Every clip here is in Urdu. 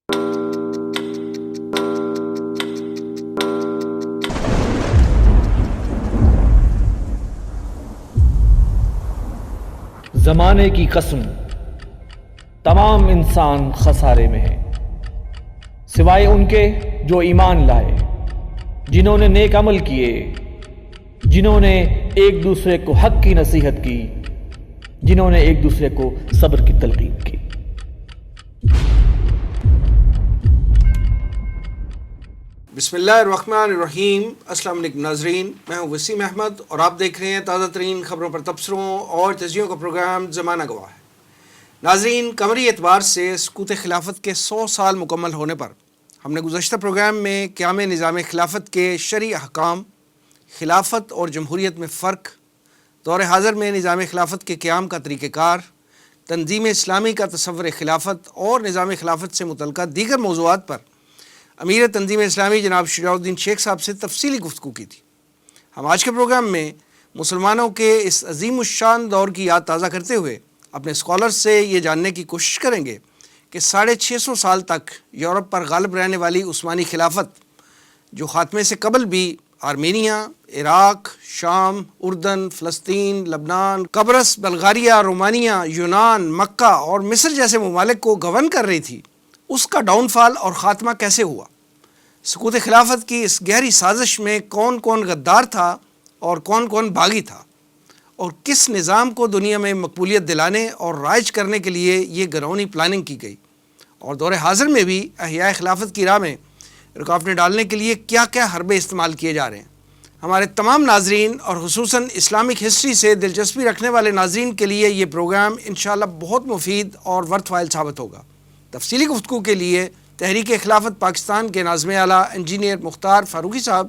زمانے کی قسم تمام انسان خسارے میں ہیں سوائے ان کے جو ایمان لائے، جنہوں نے نیک عمل کیے، جنہوں نے ایک دوسرے کو حق کی نصیحت کی، جنہوں نے ایک دوسرے کو صبر کی تلقین کی۔ بسم اللہ الرحمن الرحیم۔ السلام علیکم ناظرین، میں ہوں وسیم احمد اور آپ دیکھ رہے ہیں تازہ ترین خبروں پر تبصروں اور تجزیوں کا پروگرام زمانہ گواہ ہے۔ ناظرین، قمری اعتبار سے سقوط خلافت کے 100 سال مکمل ہونے پر ہم نے گزشتہ پروگرام میں قیام نظام خلافت کے شرعی احکام، خلافت اور جمہوریت میں فرق، دور حاضر میں نظام خلافت کے قیام کا طریقہ کار، تنظیم اسلامی کا تصور خلافت اور نظام خلافت سے متعلقہ دیگر موضوعات پر امیر تنظیم اسلامی جناب شجاع الدین شیخ صاحب سے تفصیلی گفتگو کی تھی۔ ہم آج کے پروگرام میں مسلمانوں کے اس عظیم الشان دور کی یاد تازہ کرتے ہوئے اپنے اسکالر سے یہ جاننے کی کوشش کریں گے کہ 650 سال تک یورپ پر غالب رہنے والی عثمانی خلافت، جو خاتمے سے قبل بھی آرمینیا، عراق، شام، اردن، فلسطین، لبنان، قبرص، بلغاریہ، رومانیہ، یونان، مکہ اور مصر جیسے ممالک کو گورن کر رہی تھی، اس کا ڈاؤن فال اور خاتمہ کیسے ہوا؟ سقوط خلافت کی اس گہری سازش میں کون کون غدار تھا اور کون کون باغی تھا، اور کس نظام کو دنیا میں مقبولیت دلانے اور رائج کرنے کے لیے یہ گرونی پلاننگ کی گئی، اور دور حاضر میں بھی احیاء خلافت کی راہ میں رکاوٹیں ڈالنے کے لیے کیا کیا حربے استعمال کیے جا رہے ہیں۔ ہمارے تمام ناظرین اور خصوصاً اسلامک ہسٹری سے دلچسپی رکھنے والے ناظرین کے لیے یہ پروگرام انشاءاللہ بہت مفید اور ورتھ وائل ثابت ہوگا۔ تفصیلی گفتگو کے لیے تحریک خلافت پاکستان کے ناظم اعلیٰ انجینئر مختار فاروقی صاحب،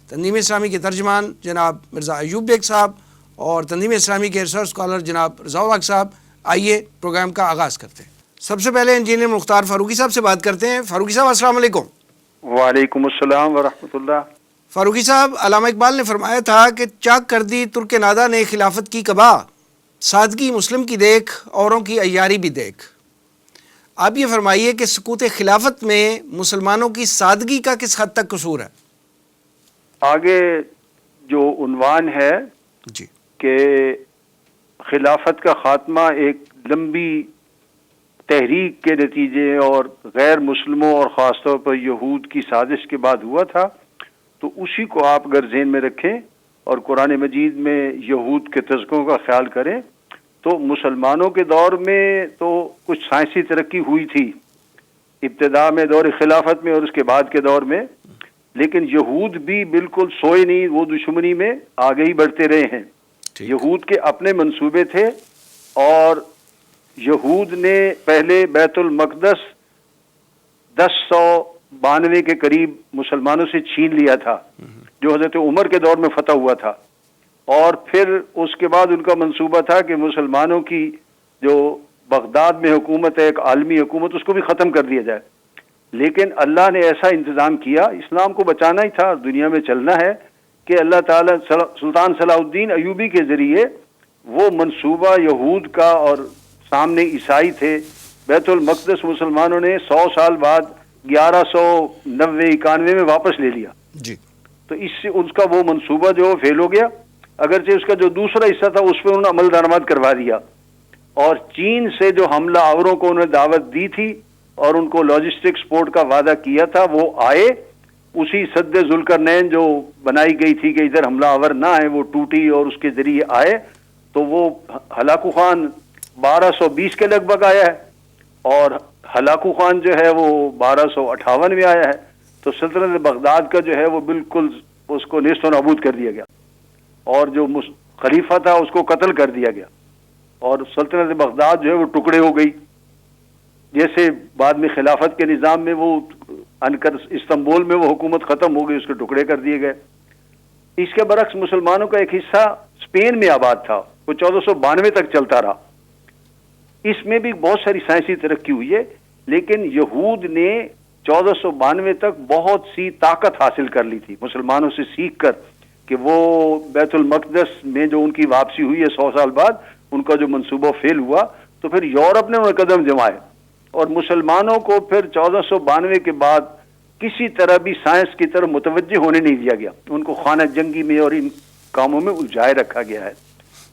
تنظیم اسلامی کے ترجمان جناب مرزا ایوب بیگ صاحب اور تنظیم اسلامی کے ریسرچ اسکالر جناب رضا الحق صاحب، آئیے پروگرام کا آغاز کرتے ہیں۔ سب سے پہلے انجینئر مختار فاروقی صاحب سے بات کرتے ہیں۔ فاروقی صاحب السلام علیکم۔ وعلیکم السلام ورحمۃ اللہ۔ فاروقی صاحب، علامہ اقبال نے فرمایا تھا کہ چاک کر دی ترک نادا نے خلافت کی قبا، سادگی مسلم کی دیکھ اوروں کی عیاری بھی دیکھ۔ آپ یہ فرمائیے کہ سقوط خلافت میں مسلمانوں کی سادگی کا کس حد تک قصور ہے؟ آگے جو عنوان ہے جی کہ خلافت کا خاتمہ ایک لمبی تحریک کے نتیجے اور غیر مسلموں اور خاص طور پر یہود کی سازش کے بعد ہوا تھا، تو اسی کو آپ اگر ذہن میں رکھیں اور قرآن مجید میں یہود کے تذکروں کا خیال کریں تو مسلمانوں کے دور میں تو کچھ سائنسی ترقی ہوئی تھی ابتدا میں دور خلافت میں اور اس کے بعد کے دور میں، لیکن یہود بھی بالکل سوئے نہیں، وہ دشمنی میں آگے ہی بڑھتے رہے ہیں۔ یہود کے اپنے منصوبے تھے اور یہود نے پہلے بیت المقدس 1092 کے قریب مسلمانوں سے چھین لیا تھا، جو حضرت عمر کے دور میں فتح ہوا تھا، اور پھر اس کے بعد ان کا منصوبہ تھا کہ مسلمانوں کی جو بغداد میں حکومت ہے، ایک عالمی حکومت، اس کو بھی ختم کر دیا جائے۔ لیکن اللہ نے ایسا انتظام کیا، اسلام کو بچانا ہی تھا، دنیا میں چلنا ہے، کہ اللہ تعالیٰ سلطان صلاح الدین ایوبی کے ذریعے وہ منصوبہ یہود کا، اور سامنے عیسائی تھے، بیت المقدس مسلمانوں نے 100 سال بعد 1190-91 میں واپس لے لیا۔ جی تو اس سے اس کا وہ منصوبہ جو فیل ہو گیا، اگرچہ اس کا جو دوسرا حصہ تھا اس پہ انہوں نے عمل درآمد کروا دیا، اور چین سے جو حملہ آوروں کو انہوں نے دعوت دی تھی اور ان کو لاجسٹک سپورٹ کا وعدہ کیا تھا، وہ آئے، اسی سد ذوالقرنین جو بنائی گئی تھی کہ ادھر حملہ آور نہ آئے، وہ ٹوٹی اور اس کے ذریعے آئے، تو وہ ہلاکو خان 1220 کے لگ بھگ آیا ہے، اور ہلاکو خان جو ہے وہ 1258 میں آیا ہے، تو سلطنت بغداد کا جو ہے وہ بالکل اس کو نیست و نابود کر دیا گیا، اور جو خلیفہ تھا اس کو قتل کر دیا گیا، اور سلطنت بغداد جو ہے وہ ٹکڑے ہو گئی، جیسے بعد میں خلافت کے نظام میں وہ انکر استنبول میں وہ حکومت ختم ہو گئی، اس کے ٹکڑے کر دیے گئے۔ اس کے برعکس مسلمانوں کا ایک حصہ اسپین میں آباد تھا، وہ 1492 تک چلتا رہا، اس میں بھی بہت ساری سائنسی ترقی ہوئی ہے، لیکن یہود نے 1492 تک بہت سی طاقت حاصل کر لی تھی مسلمانوں سے سیکھ کر، کہ وہ بیت المقدس میں جو ان کی واپسی ہوئی ہے 100 سال بعد، ان کا جو منصوبہ فیل ہوا، تو پھر یورپ نے انہیں قدم جمائے اور مسلمانوں کو پھر 1492 کے بعد کسی طرح بھی سائنس کی طرف متوجہ ہونے نہیں دیا گیا، ان کو خانہ جنگی میں اور ان کاموں میں الجھائے رکھا گیا ہے.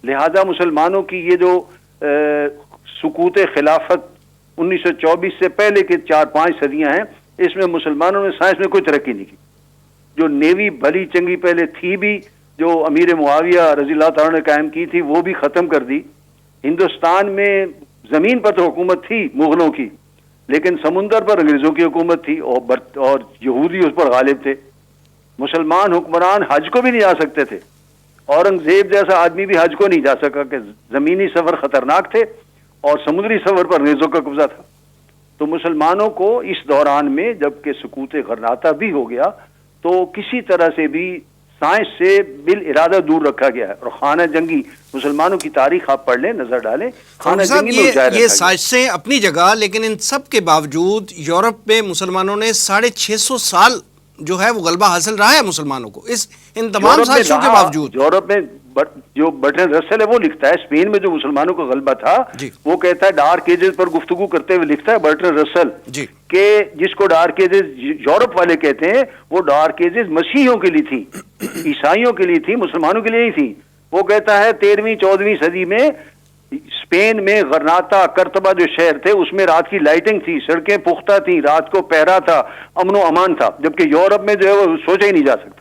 لہذا مسلمانوں کی یہ جو سقوط خلافت 1924 سے پہلے کے 4-5 صدیاں ہیں، اس میں مسلمانوں نے سائنس میں کوئی ترقی نہیں کی. جو نیوی بھلی چنگی پہلے تھی بھی، جو امیر معاویہ رضی اللہ تعالیٰ نے قائم کی تھی، وہ بھی ختم کر دی. ہندوستان میں زمین پر تو حکومت تھی مغلوں کی، لیکن سمندر پر انگریزوں کی حکومت تھی اور یہودی اس پر غالب تھے. مسلمان حکمران حج کو بھی نہیں جا سکتے تھے. اورنگزیب جیسا آدمی بھی حج کو نہیں جا سکا کہ زمینی سفر خطرناک تھے اور سمندری سفر پر انگریزوں کا قبضہ تھا. تو مسلمانوں کو اس دوران میں جب کہ سقوط غرناطہ بھی ہو گیا تو کسی طرح سے بھی سائنس سے بالارادہ دور رکھا گیا ہے. اور خانہ جنگی مسلمانوں کی تاریخ آپ پڑھ لیں، نظر ڈالیں، خانہ جنگی میں یہ سازشیں اپنی جگہ، لیکن ان سب کے باوجود یورپ میں مسلمانوں نے 650 سال جو ہے وہ غلبہ حاصل رہا ہے مسلمانوں کو، ان تمام سازشوں کے باوجود. یورپ میں جو برٹن رسل ہے وہ لکھتا ہے، اسپین میں جو مسلمانوں کا غلبہ تھا وہ کہتا ہے، ڈارک ایجز پر گفتگو کرتے ہوئے لکھتا ہے برٹن رسل کہ جس کو ڈارک ایجز یورپ والے کہتے ہیں، وہ ڈارک ایجز مسیحیوں کے لیے تھی، عیسائیوں کے لیے تھی، مسلمانوں کے لیے نہیں تھی. وہ کہتا ہے 13ویں-14ویں صدی میں اسپین میں غرناطہ کرتبہ جو شہر تھے اس میں رات کی لائٹنگ تھی، سڑکیں پختہ تھیں، رات کو پہرا تھا، امن و امان تھا، جبکہ یورپ میں جو ہے وہ سوچا ہی نہیں جا سکتا.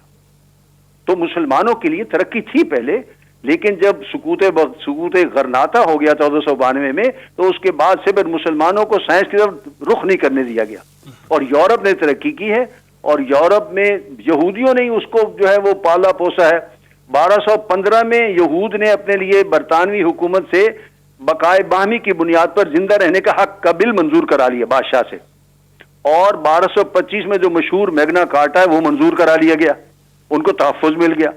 تو مسلمانوں کے لیے ترقی تھی پہلے، لیکن جب سقوط غرناطہ ہو گیا 1492 میں تو اس کے بعد سے پھر مسلمانوں کو سائنس کی طرف رخ نہیں کرنے دیا گیا اور یورپ نے ترقی کی ہے. اور یورپ میں یہودیوں نے اس کو جو ہے وہ پالا پوسا ہے. 1215 میں یہود نے اپنے لیے برطانوی حکومت سے بقائے باہمی کی بنیاد پر زندہ رہنے کا حق کا بل منظور کرا لیا بادشاہ سے، اور 1225 میں جو مشہور میگنا کارٹا ہے وہ منظور کرا لیا گیا، ان کو تحفظ مل گیا.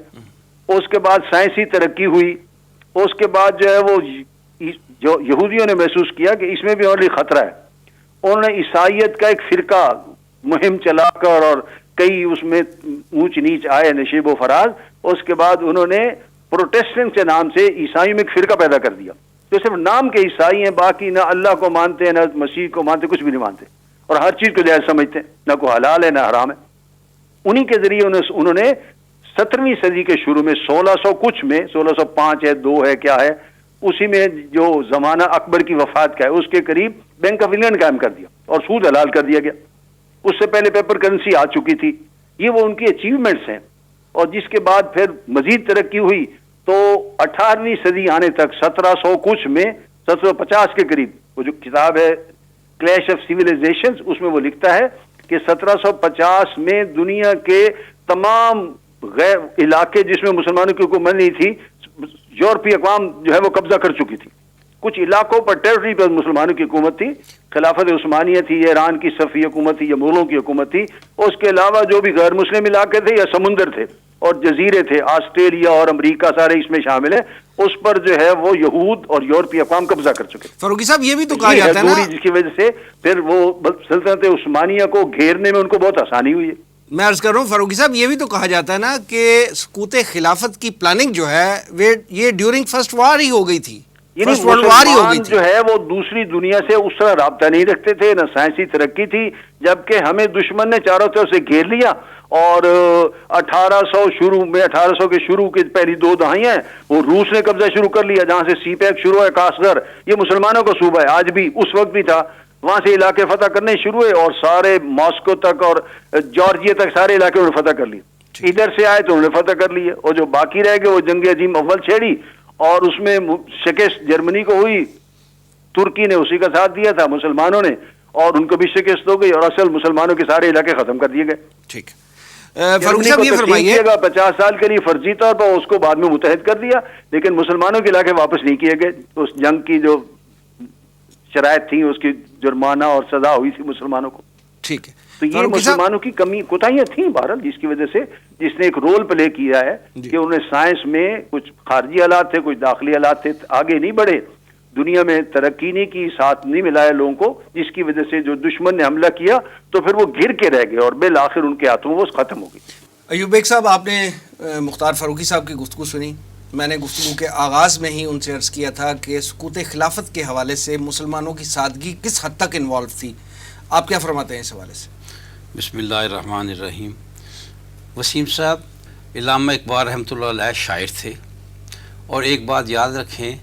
اس کے بعد سائنسی ترقی ہوئی. اس کے بعد جو ہے وہ جو یہودیوں نے محسوس کیا کہ اس میں بھی اور خطرہ ہے. انہوں نے عیسائیت کا ایک فرقہ مہم چلا کر اور کئی اس میں اونچ نیچ آئے، نشیب و فراز. اس کے بعد انہوں نے پروٹیسٹنٹ کے نام سے عیسائیوں میں ایک فرقہ پیدا کر دیا جو صرف نام کے عیسائی ہیں، باقی نہ اللہ کو مانتے ہیں، نہ مسیح کو مانتے، کچھ بھی نہیں مانتے، اور ہر چیز کو جائز سمجھتے ہیں، نہ کوئی حلال ہے نہ حرام ہے. انہی کے ذریعے انہوں نے 17ویں صدی کے شروع میں 1600 کچھ میں 1605 ہے 2 ہے کیا ہے، اسی میں جو زمانہ اکبر کی وفات کا ہے اس کے قریب بینک آف انگلینڈ قائم کر دیا اور سود حلال کر دیا گیا. اس سے پہلے پیپر کرنسی آ چکی تھی. یہ وہ ان کی اچیومنٹس ہیں. اور جس کے بعد پھر مزید ترقی ہوئی تو 18ویں صدی آنے تک 1700 کچھ میں 1750 کے قریب وہ جو کتاب ہے کلیش آف سیویلائزیشنز، اس میں وہ لکھتا ہے کہ 1750 میں دنیا کے تمام غیر علاقے جس میں مسلمانوں کی حکومت نہیں تھی، یورپی اقوام جو ہے وہ قبضہ کر چکی تھی. کچھ علاقوں پر ٹیریٹری پر مسلمانوں کی حکومت تھی، خلافت عثمانیہ تھی، ایران کی صفی حکومت تھی یا مغلوں کی حکومت تھی. اس کے علاوہ جو بھی غیر مسلم علاقے تھے یا سمندر تھے اور جزیرے تھے، آسٹریلیا اور امریکہ سارے اس میں شامل ہیں، اس پر جو ہے وہ یہود اور یورپی اقوام قبضہ کر چکے. فاروقی صاحب یہ بھی تو کہا جاتا ہے نا، جس کی وجہ سے پھر وہ سلطنت عثمانیہ کو گھیرنے میں ان کو بہت آسانی ہوئی ہے. میں عرض کر رہا ہوں فاروقی صاحب یہ بھی تو کہا جاتا ہے نا کہ سقوط خلافت کی پلاننگ جو ہے یہ ڈیورنگ فرسٹ وار ہی ہو گئی تھی، یعنی فرسٹ ورلڈ وار ہی ہو گئی تھی. جو ہے وہ دوسری دنیا سے اس طرح رابطہ نہیں رکھتے تھے، نہ سائنسی ترقی تھی، جبکہ ہمیں دشمن نے چاروں طرف سے گھیر لیا. اور 1800 کے شروع کی پہلی 2 دہائیاں وہ روس نے قبضہ شروع کر لیا، جہاں سے سی پیک شروع ہے، کاسگر یہ مسلمانوں کا صوبہ ہے، آج بھی اس وقت بھی تھا. وہاں سے علاقے فتح کرنے شروع ہوئے اور سارے ماسکو تک اور جارجیا تک سارے علاقے انہوں نے فتح کر لیے. ادھر سے آئے تو انہوں نے فتح کر لیے، اور جو باقی رہ گئے وہ جنگ عظیم اول چھیڑی اور اس میں شکست جرمنی کو ہوئی. ترکی نے اسی کا ساتھ دیا تھا مسلمانوں نے، اور ان کو بھی شکست ہو گئی اور اصل مسلمانوں کے سارے علاقے ختم کر دیے گئے. ٹھیک فاروق صاحب یہ فرمائیے، 50 سال کے لیے فرضی طور پر اس کو بعد میں متحد کر دیا، لیکن مسلمانوں کے علاقے واپس نہیں کیے گئے. اس جنگ کی جو شرائط تھی اس کی جرمانہ اور سزا ہوئی تھی مسلمانوں کو. ٹھیک ہے، تو یہ مسلمانوں کی کمی کوتاہیاں تھیں بہرحال، جس کی وجہ سے جس نے ایک رول پلے کیا ہے کہ انہیں سائنس میں کچھ خارجی حالات تھے، کچھ داخلی حالات تھے، آگے نہیں بڑھے، دنیا میں ترقی نہیں کی، ساتھ نہیں ملایا لوگوں کو، جس کی وجہ سے جو دشمن نے حملہ کیا تو پھر وہ گر کے رہ گئے اور بالآخر ان کے ہاتھوں وہ ختم ہو گئی. ایوب بیگ صاحب، آپ نے مختار فاروقی صاحب کی گفتگو سنی. میں نے گفتگو کے آغاز میں ہی ان سے عرض کیا تھا کہ سقوط خلافت کے حوالے سے مسلمانوں کی سادگی کس حد تک انوالو تھی، آپ کیا فرماتے ہیں اس حوالے سے؟ بسم اللہ الرحمن الرحیم. وسیم صاحب، علامہ اقبال رحمۃ اللہ علیہ شاعر تھے، اور ایک بات یاد رکھیں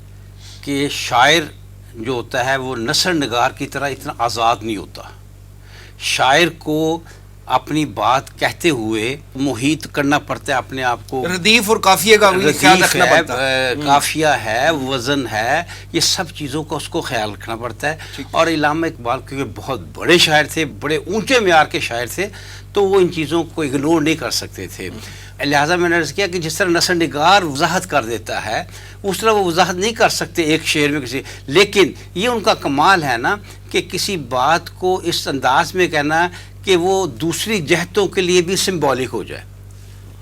کہ شاعر جو ہوتا ہے وہ نثر نگار کی طرح اتنا آزاد نہیں ہوتا. شاعر کو اپنی بات کہتے ہوئے محیط کرنا پڑتا ہے اپنے آپ کو، ردیف اور قافیے کا بھی خیال رکھنا پڑتا ہے، قافیہ ہے، وزن ہے، یہ سب چیزوں کا اس کو خیال رکھنا پڑتا ہے. اور علامہ اقبال کیونکہ بہت بڑے شاعر تھے، بڑے اونچے معیار کے شاعر تھے، تو وہ ان چیزوں کو اگنور نہیں کر سکتے تھے. لہٰذا میں نے عرض کیا کہ جس طرح نثر نگار وضاحت کر دیتا ہے اس طرح وہ وضاحت نہیں کر سکتے ایک شعر میں کسی، لیکن یہ ان کا کمال ہے نا کہ کسی بات کو اس انداز میں کہنا کہ وہ دوسری جہتوں کے لیے بھی سمبولک ہو جائے.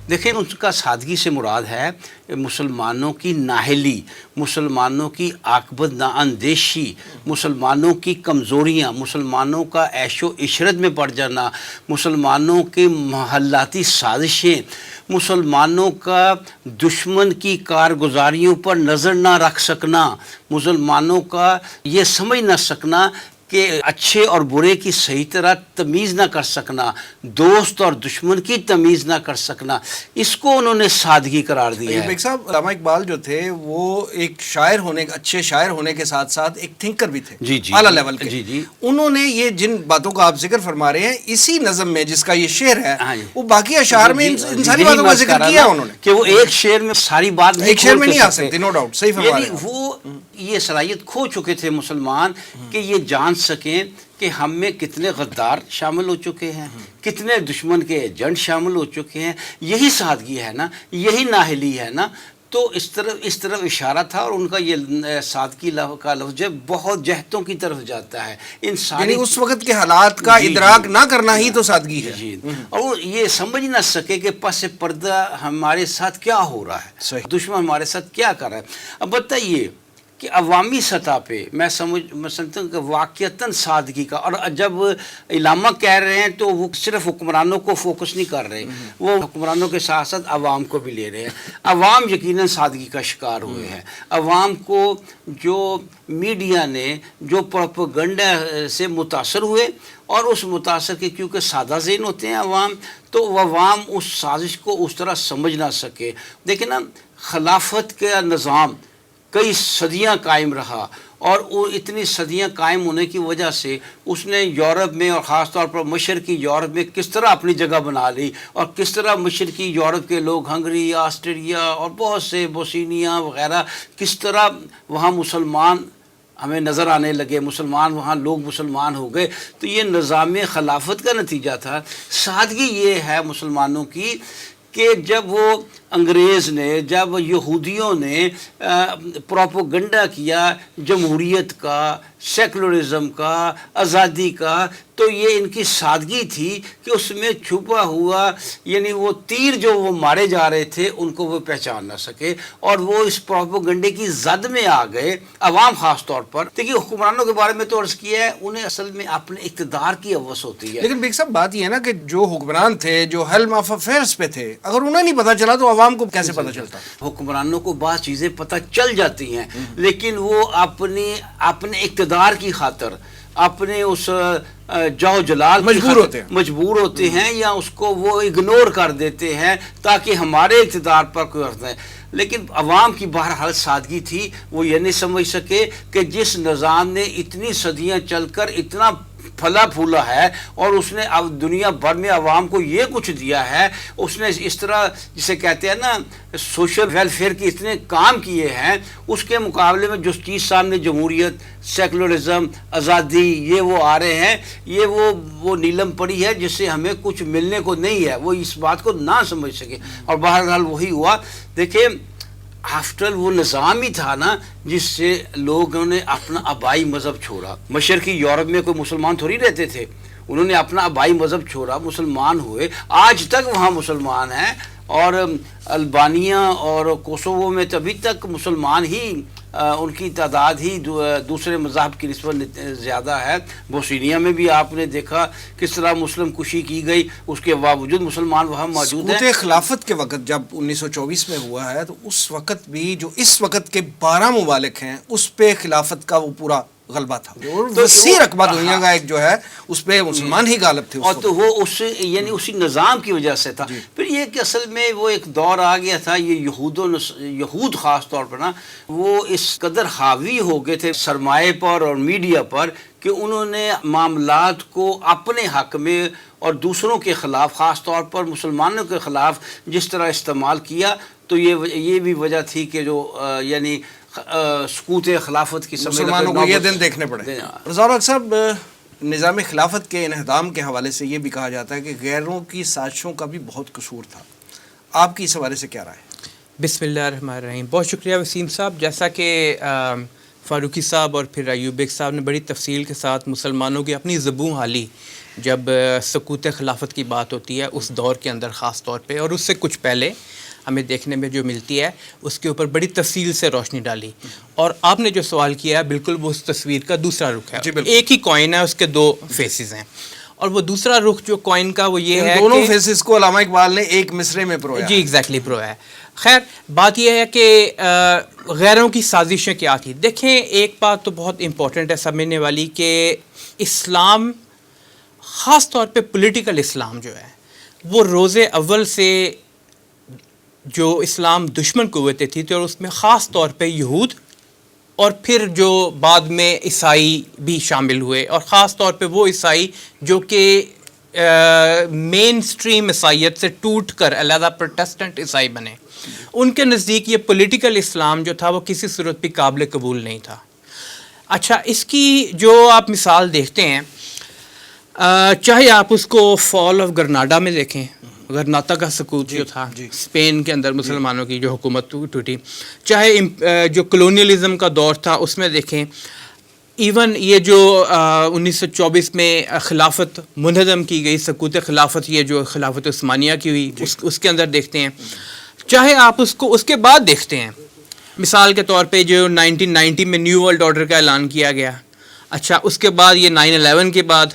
دیکھیں ان کا سادگی سے مراد ہے مسلمانوں کی نااہلی، مسلمانوں کی عاقبت نااندیشی، مسلمانوں کی کمزوریاں، مسلمانوں کا عیش و عشرت میں پڑ جانا، مسلمانوں کے محلاتی سازشیں، مسلمانوں کا دشمن کی کارگزاریوں پر نظر نہ رکھ سکنا، مسلمانوں کا یہ سمجھ نہ سکنا کہ اچھے اور برے کی صحیح طرح تمیز نہ کر سکنا، دوست اور دشمن کی تمیز نہ کر سکنا، اس کو انہوں نے سادگی قرار دیا ہے. بیگ صاحب، علامہ اقبال جو تھے وہ ایک شاعر ہونے، اچھے شاعر ہونے کے ساتھ ساتھ ایک تھنکر بھی تھے، جی اعلیٰ لیول کے. جی انہوں نے یہ جن باتوں کا آپ ذکر فرما رہے ہیں اسی نظم میں جس کا یہ شعر ہے وہ باقی اشعار میں ان ساری باتوں کا ذکر کیا انہوں نے، کہ وہ ایک شعر میں ساری بات ایک شعر میں نہیں آ سکتی، نو ڈاؤٹ، صحیح فرما رہے ہیں. وہ یہ صلاحیت کھو چکے تھے مسلمان کہ یہ جان سکیں کہ ہم میں کتنے غدار شامل ہو چکے ہیں، کتنے دشمن کے ایجنٹ شامل ہو چکے ہیں. یہی سادگی ہے نا، یہی نااہلی ہے نا. تو اس طرف اشارہ تھا، اور ان کا یہ سادگی کا لفظ بہت جہتوں کی طرف جاتا ہے. یعنی اس وقت کے حالات کا ادراک نہ کرنا ہی تو سادگی ہے. جی، اور وہ یہ سمجھ نہ سکے کہ پس پردہ ہمارے ساتھ کیا ہو رہا ہے، دشمن ہمارے ساتھ کیا کر رہا ہے. اب بتائیے کہ عوامی سطح پہ میں سمجھتا ہوں کہ واقعتاً سادگی کا، اور جب علامہ کہہ رہے ہیں تو وہ صرف حکمرانوں کو فوکس نہیں کر رہے، وہ حکمرانوں کے ساتھ ساتھ عوام کو بھی لے رہے ہیں. عوام یقیناً سادگی کا شکار ہوئے ہیں. عوام کو جو میڈیا نے جو پروپیگنڈا سے متاثر ہوئے، اور اس متاثر کے کیونکہ سادہ ذہن ہوتے ہیں عوام، تو وہ عوام اس سازش کو اس طرح سمجھ نہ سکے. دیکھیں نا، خلافت کا نظام کئی صدیاں قائم رہا، اور وہ اتنی صدیاں قائم ہونے کی وجہ سے اس نے یورپ میں، اور خاص طور پر مشرقی یورپ میں کس طرح اپنی جگہ بنا لی، اور کس طرح مشرقی یورپ کے لوگ ہنگری، آسٹریا اور بہت سے بوسنیا وغیرہ، کس طرح وہاں مسلمان ہمیں نظر آنے لگے، مسلمان وہاں لوگ مسلمان ہو گئے. تو یہ نظام خلافت کا نتیجہ تھا. سادگی یہ ہے مسلمانوں کی کہ جب وہ انگریز نے، جب یہودیوں نے پروپیگنڈا کیا جمہوریت کا، سیکولرزم کا، آزادی کا، تو یہ ان کی سادگی تھی کہ اس میں چھپا ہوا، یعنی وہ تیر جو وہ مارے جا رہے تھے ان کو وہ پہچان نہ سکے، اور وہ اس پروپیگنڈے کی زد میں آ گئے، عوام خاص طور پر. دیکھیے حکمرانوں کے بارے میں تو عرض کیا ہے، انہیں اصل میں اپنے اقتدار کی ہوس ہوتی ہے. لیکن بیگ صاحب بات یہ ہے نا کہ جو حکمران تھے، جو ہیلم آف افیئرس پہ تھے، اگر انہیں نہیں پتہ چلا تو عوام کو کیسے پتہ چلتا؟ حکمرانوں کو بعض چیزیں پتہ چل جاتی ہیں، لیکن وہ اپنے اقتدار کی خاطر، اپنے اس جاؤ جلال مجبور ہوتے ہیں، یا اس کو وہ اگنور کر دیتے ہیں تاکہ ہمارے اقتدار پر کوئی اثر نہیں. لیکن عوام کی بہرحال سادگی تھی، وہ یہ نہیں سمجھ سکے کہ جس نظام نے اتنی صدیاں چل کر اتنا پھلا پھولا ہے، اور اس نے اب دنیا بھر میں عوام کو یہ کچھ دیا ہے، اس نے اس طرح جسے کہتے ہیں نا سوشل ویلفیئر کے اتنے کام کیے ہیں، اس کے مقابلے میں جو چیز سامنے جمہوریت، سیکولرزم، آزادی، یہ وہ آ رہے ہیں، یہ وہ نیلم پڑی ہے جس سے ہمیں کچھ ملنے کو نہیں ہے. وہ اس بات کو نہ سمجھ سکے، اور بہرحال وہی ہوا. دیکھیں آفٹر وہ نظام ہی تھا نا جس سے لوگوں نے اپنا آبائی مذہب چھوڑا. مشرقی یورپ میں کوئی مسلمان تھوڑی رہتے تھے، انہوں نے اپنا آبائی مذہب چھوڑا، مسلمان ہوئے، آج تک وہاں مسلمان ہیں، اور البانیہ اور کوسوو میں ابھی تک مسلمان ہی ان کی تعداد ہی دوسرے مذاہب کی نسبت زیادہ ہے. بوسنیا میں بھی آپ نے دیکھا کس طرح مسلم کشی کی گئی, اس کے باوجود مسلمان وہاں موجود ہیں. سقوط خلافت کے وقت جب 1924 میں ہوا ہے تو اس وقت بھی جو اس وقت کے 12 ممالک ہیں اس پہ خلافت کا وہ پورا غلبہ تھا, اور وسیع رقبہ دنیا کا ایک جو ہے اس پہ مسلمان ہی غالب تھے, اور تو وہ اس یعنی اسی نظام کی وجہ سے تھا. پھر یہ کہ اصل میں وہ ایک دور آ گیا تھا, یہ یہود خاص طور پر نا وہ اس قدر حاوی ہو گئے تھے سرمایہ پر اور میڈیا پر کہ انہوں نے معاملات کو اپنے حق میں اور دوسروں کے خلاف, خاص طور پر مسلمانوں کے خلاف جس طرح استعمال کیا. تو یہ بھی وجہ تھی کہ جو یعنی سقوط خلافت کی مسلمانوں کو یہ دن دیکھنے پڑے. رضا صاحب, نظام خلافت کے انہدام کے حوالے سے یہ بھی کہا جاتا ہے کہ غیروں کی سازشوں کا بھی بہت قصور تھا, آپ کی اس حوالے سے کیا رائے ہے؟ بسم اللہ الرحمن الرحیم. بہت شکریہ وسیم صاحب. جیسا کہ فاروقی صاحب اور پھر ایوب بیگ صاحب نے بڑی تفصیل کے ساتھ مسلمانوں کی اپنی زبوں حالی جب سقوط خلافت کی بات ہوتی ہے اس دور کے اندر خاص طور پہ, اور اس سے کچھ پہلے ہمیں دیکھنے میں جو ملتی ہے اس کے اوپر بڑی تفصیل سے روشنی ڈالی. اور آپ نے جو سوال کیا ہے بالکل وہ اس تصویر کا دوسرا رخ ہے. ایک ہی کوائن ہے, اس کے 2 فیسز ہیں, اور وہ دوسرا رخ جو کوائن کا وہ یہ ہے کہ دونوں فیسز کو علامہ اقبال نے ایک مصرے میں پرویا. جی ایگزیکٹلی پرویا ہے. خیر بات یہ ہے کہ غیروں کی سازشیں کیا تھی. دیکھیں ایک بات تو بہت امپورٹنٹ ہے سمجھنے والی کہ اسلام خاص طور پہ پولیٹیکل اسلام جو ہے وہ روز اول سے جو اسلام دشمن قوتیں تھی اور اس میں خاص طور پہ یہود اور پھر جو بعد میں عیسائی بھی شامل ہوئے, اور خاص طور پہ وہ عیسائی جو کہ مین سٹریم عیسائیت سے ٹوٹ کر علیحدہ پروٹسٹنٹ عیسائی بنے, ان کے نزدیک یہ پولیٹیکل اسلام جو تھا وہ کسی صورت بھی قابل قبول نہیں تھا. اچھا, اس کی جو آپ مثال دیکھتے ہیں, چاہے آپ اس کو فال آف گرناڈا میں دیکھیں, غرناطہ کا سقوط جو تھا اسپین کے اندر مسلمانوں کی جو حکومت ٹوٹی, چاہے جو کلونیلزم کا دور تھا اس میں دیکھیں, ایون یہ جو 1924 میں خلافت منہدم کی گئی, سقوط خلافت, یہ جو خلافت عثمانیہ کی ہوئی اس کے اندر دیکھتے ہیں, چاہے آپ اس کو اس کے بعد دیکھتے ہیں. مثال کے طور پہ جو 1990 میں نیو ورلڈ آرڈر کا اعلان کیا گیا, اچھا اس کے بعد یہ 9/11 کے بعد,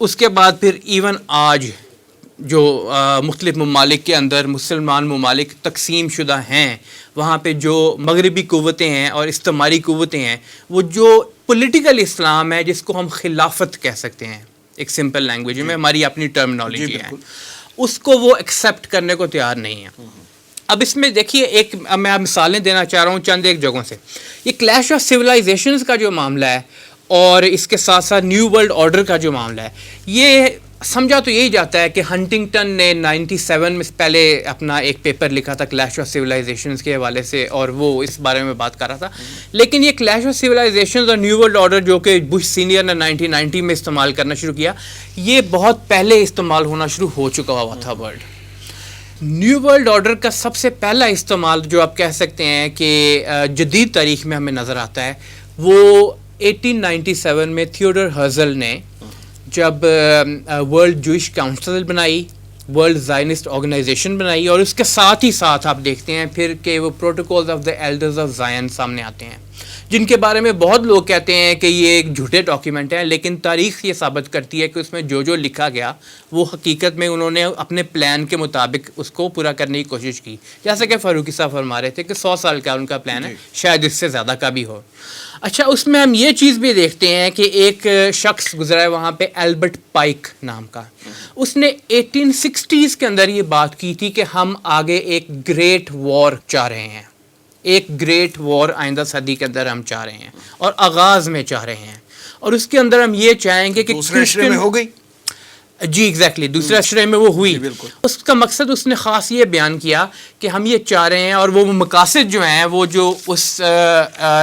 اس کے بعد پھر ایون آج جو مختلف ممالک کے اندر مسلمان ممالک تقسیم شدہ ہیں, وہاں پہ جو مغربی قوتیں ہیں اور استعماری قوتیں ہیں, وہ جو پولیٹیکل اسلام ہے جس کو ہم خلافت کہہ سکتے ہیں ایک سمپل لینگویج میں, ہماری اپنی ٹرمنالوجی ہے, اس کو وہ ایکسیپٹ کرنے کو تیار نہیں ہے. اب اس میں دیکھیے ایک میں مثالیں دینا چاہ رہا ہوں چند ایک جگہوں سے. یہ کلیش آف سویلائزیشنز کا جو معاملہ ہے اور اس کے ساتھ ساتھ نیو ورلڈ آرڈر کا جو معاملہ ہے, یہ سمجھا تو یہی جاتا ہے کہ ہنٹنگٹن نے 97 میں پہلے اپنا ایک پیپر لکھا تھا کلیش آف سویلائزیشنز کے حوالے سے, اور وہ اس بارے میں بات کر رہا تھا. لیکن یہ کلیش آف سویلائزیشنز اور نیو ورلڈ آرڈر جو کہ بش سینئر نے 1990 میں استعمال کرنا شروع کیا, یہ بہت پہلے استعمال ہونا شروع ہو چکا ہوا تھا ورلڈ. نیو ورلڈ آرڈر کا سب سے پہلا استعمال جو آپ کہہ سکتے ہیں کہ جدید تاریخ میں ہمیں نظر آتا ہے, وہ 1897 میں تھیوڈر ہرزل نے جب ورلڈ جوئش کاؤنسل بنائی, ورلڈ زائنسٹ آرگنائزیشن بنائی, اور اس کے ساتھ ہی ساتھ آپ دیکھتے ہیں پھر کہ وہ protocols of the elders of Zion سامنے آتے ہیں, جن کے بارے میں بہت لوگ کہتے ہیں کہ یہ ایک جھوٹے ڈاکیومنٹ ہیں, لیکن تاریخ یہ ثابت کرتی ہے کہ اس میں جو لکھا گیا وہ حقیقت میں انہوں نے اپنے پلان کے مطابق اس کو پورا کرنے کی کوشش کی. جیسا کہ فاروقی صاحب فرما رہے تھے کہ 100 سال کا ان کا پلان ہے, شاید اس سے زیادہ کا بھی ہو. اچھا, اس میں ہم یہ چیز بھی دیکھتے ہیں کہ ایک شخص گزرا ہے وہاں پہ ایلبرٹ پائک نام کا, اس نے 1860s کے اندر یہ بات کی تھی کہ ہم آگے ایک گریٹ وار چاہ رہے ہیں, ایک گریٹ وار آئندہ صدی کے اندر ہم چاہ رہے ہیں اور آغاز میں چاہ رہے ہیں, اور اس کے اندر ہم یہ چاہیں گے کہ دوسرے عشرے میں ہو گئی. جی ایگزیکٹلی, دوسرے عشرے میں وہ ہوئی. اس کا مقصد اس نے خاص یہ بیان کیا کہ ہم یہ چاہ رہے ہیں, اور وہ مقاصد جو ہیں وہ جو اس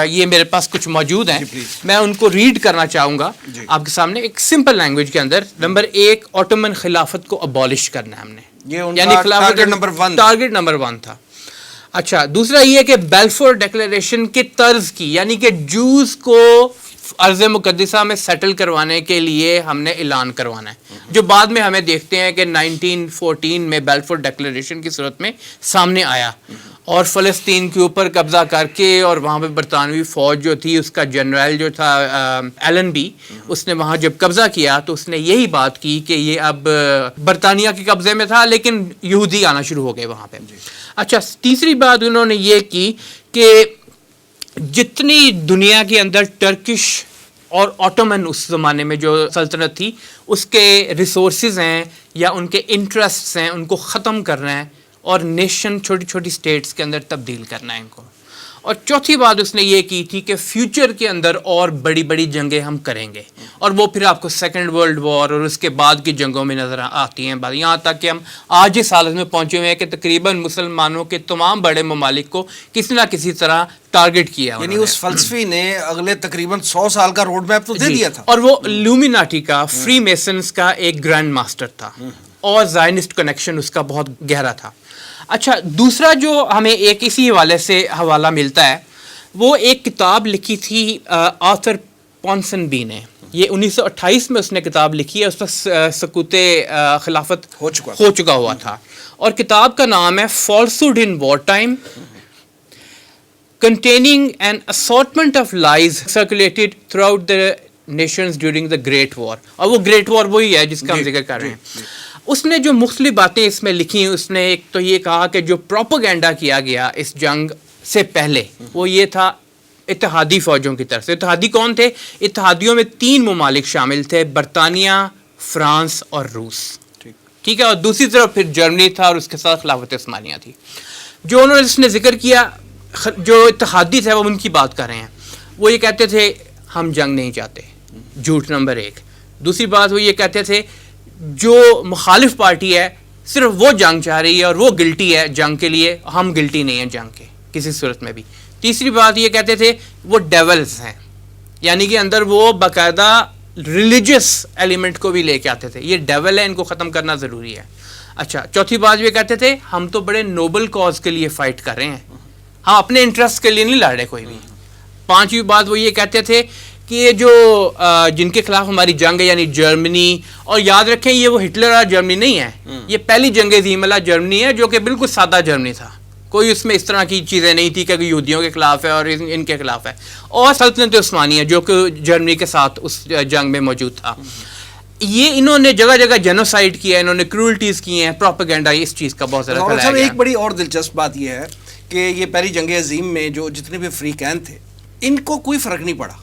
یہ میرے پاس کچھ موجود ہیں, میں ان کو ریڈ کرنا چاہوں گا آپ کے سامنے ایک سمپل لینگویج کے اندر. نمبر 1, آٹومن خلافت کو ابالش کرنا ہے ہم نے, یعنی ٹارگیٹ نمبر 1 تھا. اچھا, دوسرا یہ کہ بیلفور ڈیکلیریشن کے طرز کی, یعنی کہ جوز کو ارض مقدسہ میں سیٹل کروانے کے لیے ہم نے اعلان کروانا ہے. جو بعد میں ہمیں دیکھتے ہیں کہ 1914 میں بیلفور ڈیکلیریشن کی صورت میں سامنے آیا اور فلسطین کے اوپر قبضہ کر کے اور وہاں پہ برطانوی فوج جو تھی اس کا جنرل جو تھا ایلن بی اس نے وہاں جب قبضہ کیا تو اس نے یہی بات کی کہ یہ اب برطانیہ کے قبضے میں تھا لیکن یہودی آنا شروع ہو گئے وہاں پہ. اچھا تیسری بات انہوں نے یہ کی کہ جتنی دنیا کے اندر ٹرکش اور آٹومن اس زمانے میں جو سلطنت تھی اس کے ریسورسز ہیں یا ان کے انٹرسٹس ہیں ان کو ختم کرنا ہے اور نیشن چھوٹی چھوٹی سٹیٹس کے اندر تبدیل کرنا ہے ان کو. اور چوتھی بات اس نے یہ کی تھی کہ فیوچر کے اندر اور بڑی بڑی جنگیں ہم کریں گے اور وہ پھر آپ کو سیکنڈ ورلڈ وار اور اس کے بعد کی جنگوں میں نظر آتی ہیں بات. یہاں تک کہ ہم آج اس حالت میں پہنچے ہوئے ہیں کہ تقریباً مسلمانوں کے تمام بڑے ممالک کو کسی نہ کسی طرح ٹارگٹ کیا. یعنی اس فلسفی نے اگلے تقریباً 100 سال کا روڈ میپ تو دے دیا تھا. اور وہ لومیناٹی کا فری میسنز کا ایک گرینڈ ماسٹر تھا اور زائنسٹ کنیکشن اس کا بہت گہرا تھا. اچھا دوسرا جو ہمیں ایک اسی حوالے سے حوالہ ملتا ہے وہ ایک کتاب لکھی تھی آرتھر پونسن بی نے. یہ 1928 میں اس نے کتاب لکھی ہے, اس پر سقوط خلافت ہو چکا ہوا تھا اور کتاب کا نام ہے falsehood in war time containing an assortment of lies circulated throughout the nations during the Great War. اور وہ گریٹ وار وہی ہے جس کا ہم ذکر کر رہے ہیں. اس نے جو مختلف باتیں اس میں لکھی ہیں اس نے ایک تو یہ کہا کہ جو پروپیگنڈا کیا گیا اس جنگ سے پہلے وہ یہ تھا اتحادی فوجوں کی طرف سے. اتحادی کون تھے؟ اتحادیوں میں 3 ممالک شامل تھے, برطانیہ, فرانس اور روس. ٹھیک ہے, اور دوسری طرف پھر جرمنی تھا اور اس کے ساتھ خلافت عثمانیہ تھی. جو انہوں نے اس نے ذکر کیا جو اتحادی تھے وہ ان کی بات کر رہے ہیں. وہ یہ کہتے تھے ہم جنگ نہیں چاہتے, جھوٹ نمبر 1. دوسری بات وہ یہ کہتے تھے جو مخالف پارٹی ہے صرف وہ جنگ چاہ رہی ہے اور وہ گلٹی ہے جنگ کے لیے, ہم گلٹی نہیں ہیں جنگ کے کسی صورت میں بھی. تیسری بات یہ کہتے تھے وہ ڈیولز ہیں, یعنی کہ اندر وہ باقاعدہ ریلیجس ایلیمنٹ کو بھی لے کے آتے تھے, یہ ڈیول ہے ان کو ختم کرنا ضروری ہے. اچھا چوتھی بات یہ کہتے تھے ہم تو بڑے نوبل کاز کے لیے فائٹ کر رہے ہیں, ہم اپنے انٹرسٹ کے لیے نہیں لڑ رہے کوئی بھی. پانچویں بات وہ یہ کہتے تھے کہ یہ جو جن کے خلاف ہماری جنگ ہے یعنی جرمنی, اور یاد رکھیں یہ وہ ہٹلر اور جرمنی نہیں ہے, یہ پہلی جنگ عظیم اللہ جرمنی ہے جو کہ بالکل سادہ جرمنی تھا, کوئی اس میں اس طرح کی چیزیں نہیں تھی کہ یہودیوں کے خلاف ہے اور ان کے خلاف ہے. اور سلطنت عثمانیہ جو کہ جرمنی کے ساتھ اس جنگ میں موجود تھا. یہ انہوں نے جگہ جگہ جینوسائڈ کیا, انہوں نے کرولٹیز کی ہیں, پروپیگنڈا اس چیز کا بہت زیادہ پھیلایا گیا. ایک بڑی اور دلچسپ بات یہ ہے کہ یہ پہلی جنگ عظیم میں جو جتنے بھی فریقین تھے ان کو کوئی فرق نہیں پڑا.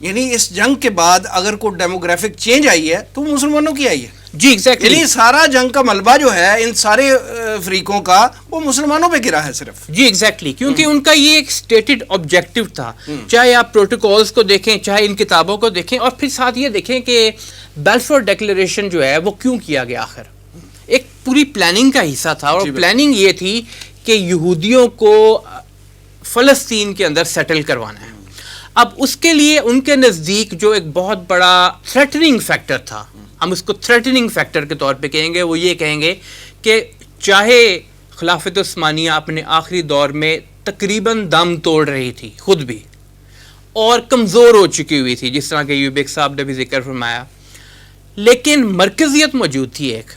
یعنی اس جنگ کے بعد اگر کوئی ڈیموگرافک چینج آئی ہے تو مسلمانوں کی آئی ہے. جی ایگزیکٹلی, یعنی سارا جنگ کا ملبہ جو ہے ان سارے فریقوں کا وہ مسلمانوں پہ گرا ہے صرف. جی ایگزیکٹلی, کیونکہ ان کا یہ ایک اسٹیٹڈ آبجیکٹیو تھا. چاہے آپ پروٹوکولز کو دیکھیں, چاہے ان کتابوں کو دیکھیں, اور پھر ساتھ یہ دیکھیں کہ بیلفور ڈیکلیریشن جو ہے وہ کیوں کیا گیا. آخر ایک پوری پلاننگ کا حصہ تھا, اور پلاننگ یہ تھی کہ یہودیوں کو فلسطین کے اندر سیٹل کروانا ہے. اب اس کے لیے ان کے نزدیک جو ایک بہت بڑا تھریٹننگ فیکٹر تھا, ہم اس کو تھریٹننگ فیکٹر کے طور پہ کہیں گے, وہ یہ کہیں گے کہ چاہے خلافت عثمانیہ اپنے آخری دور میں تقریباً دم توڑ رہی تھی خود بھی اور کمزور ہو چکی ہوئی تھی, جس طرح کہ یوبیک صاحب نے بھی ذکر فرمایا, لیکن مرکزیت موجود تھی ایک,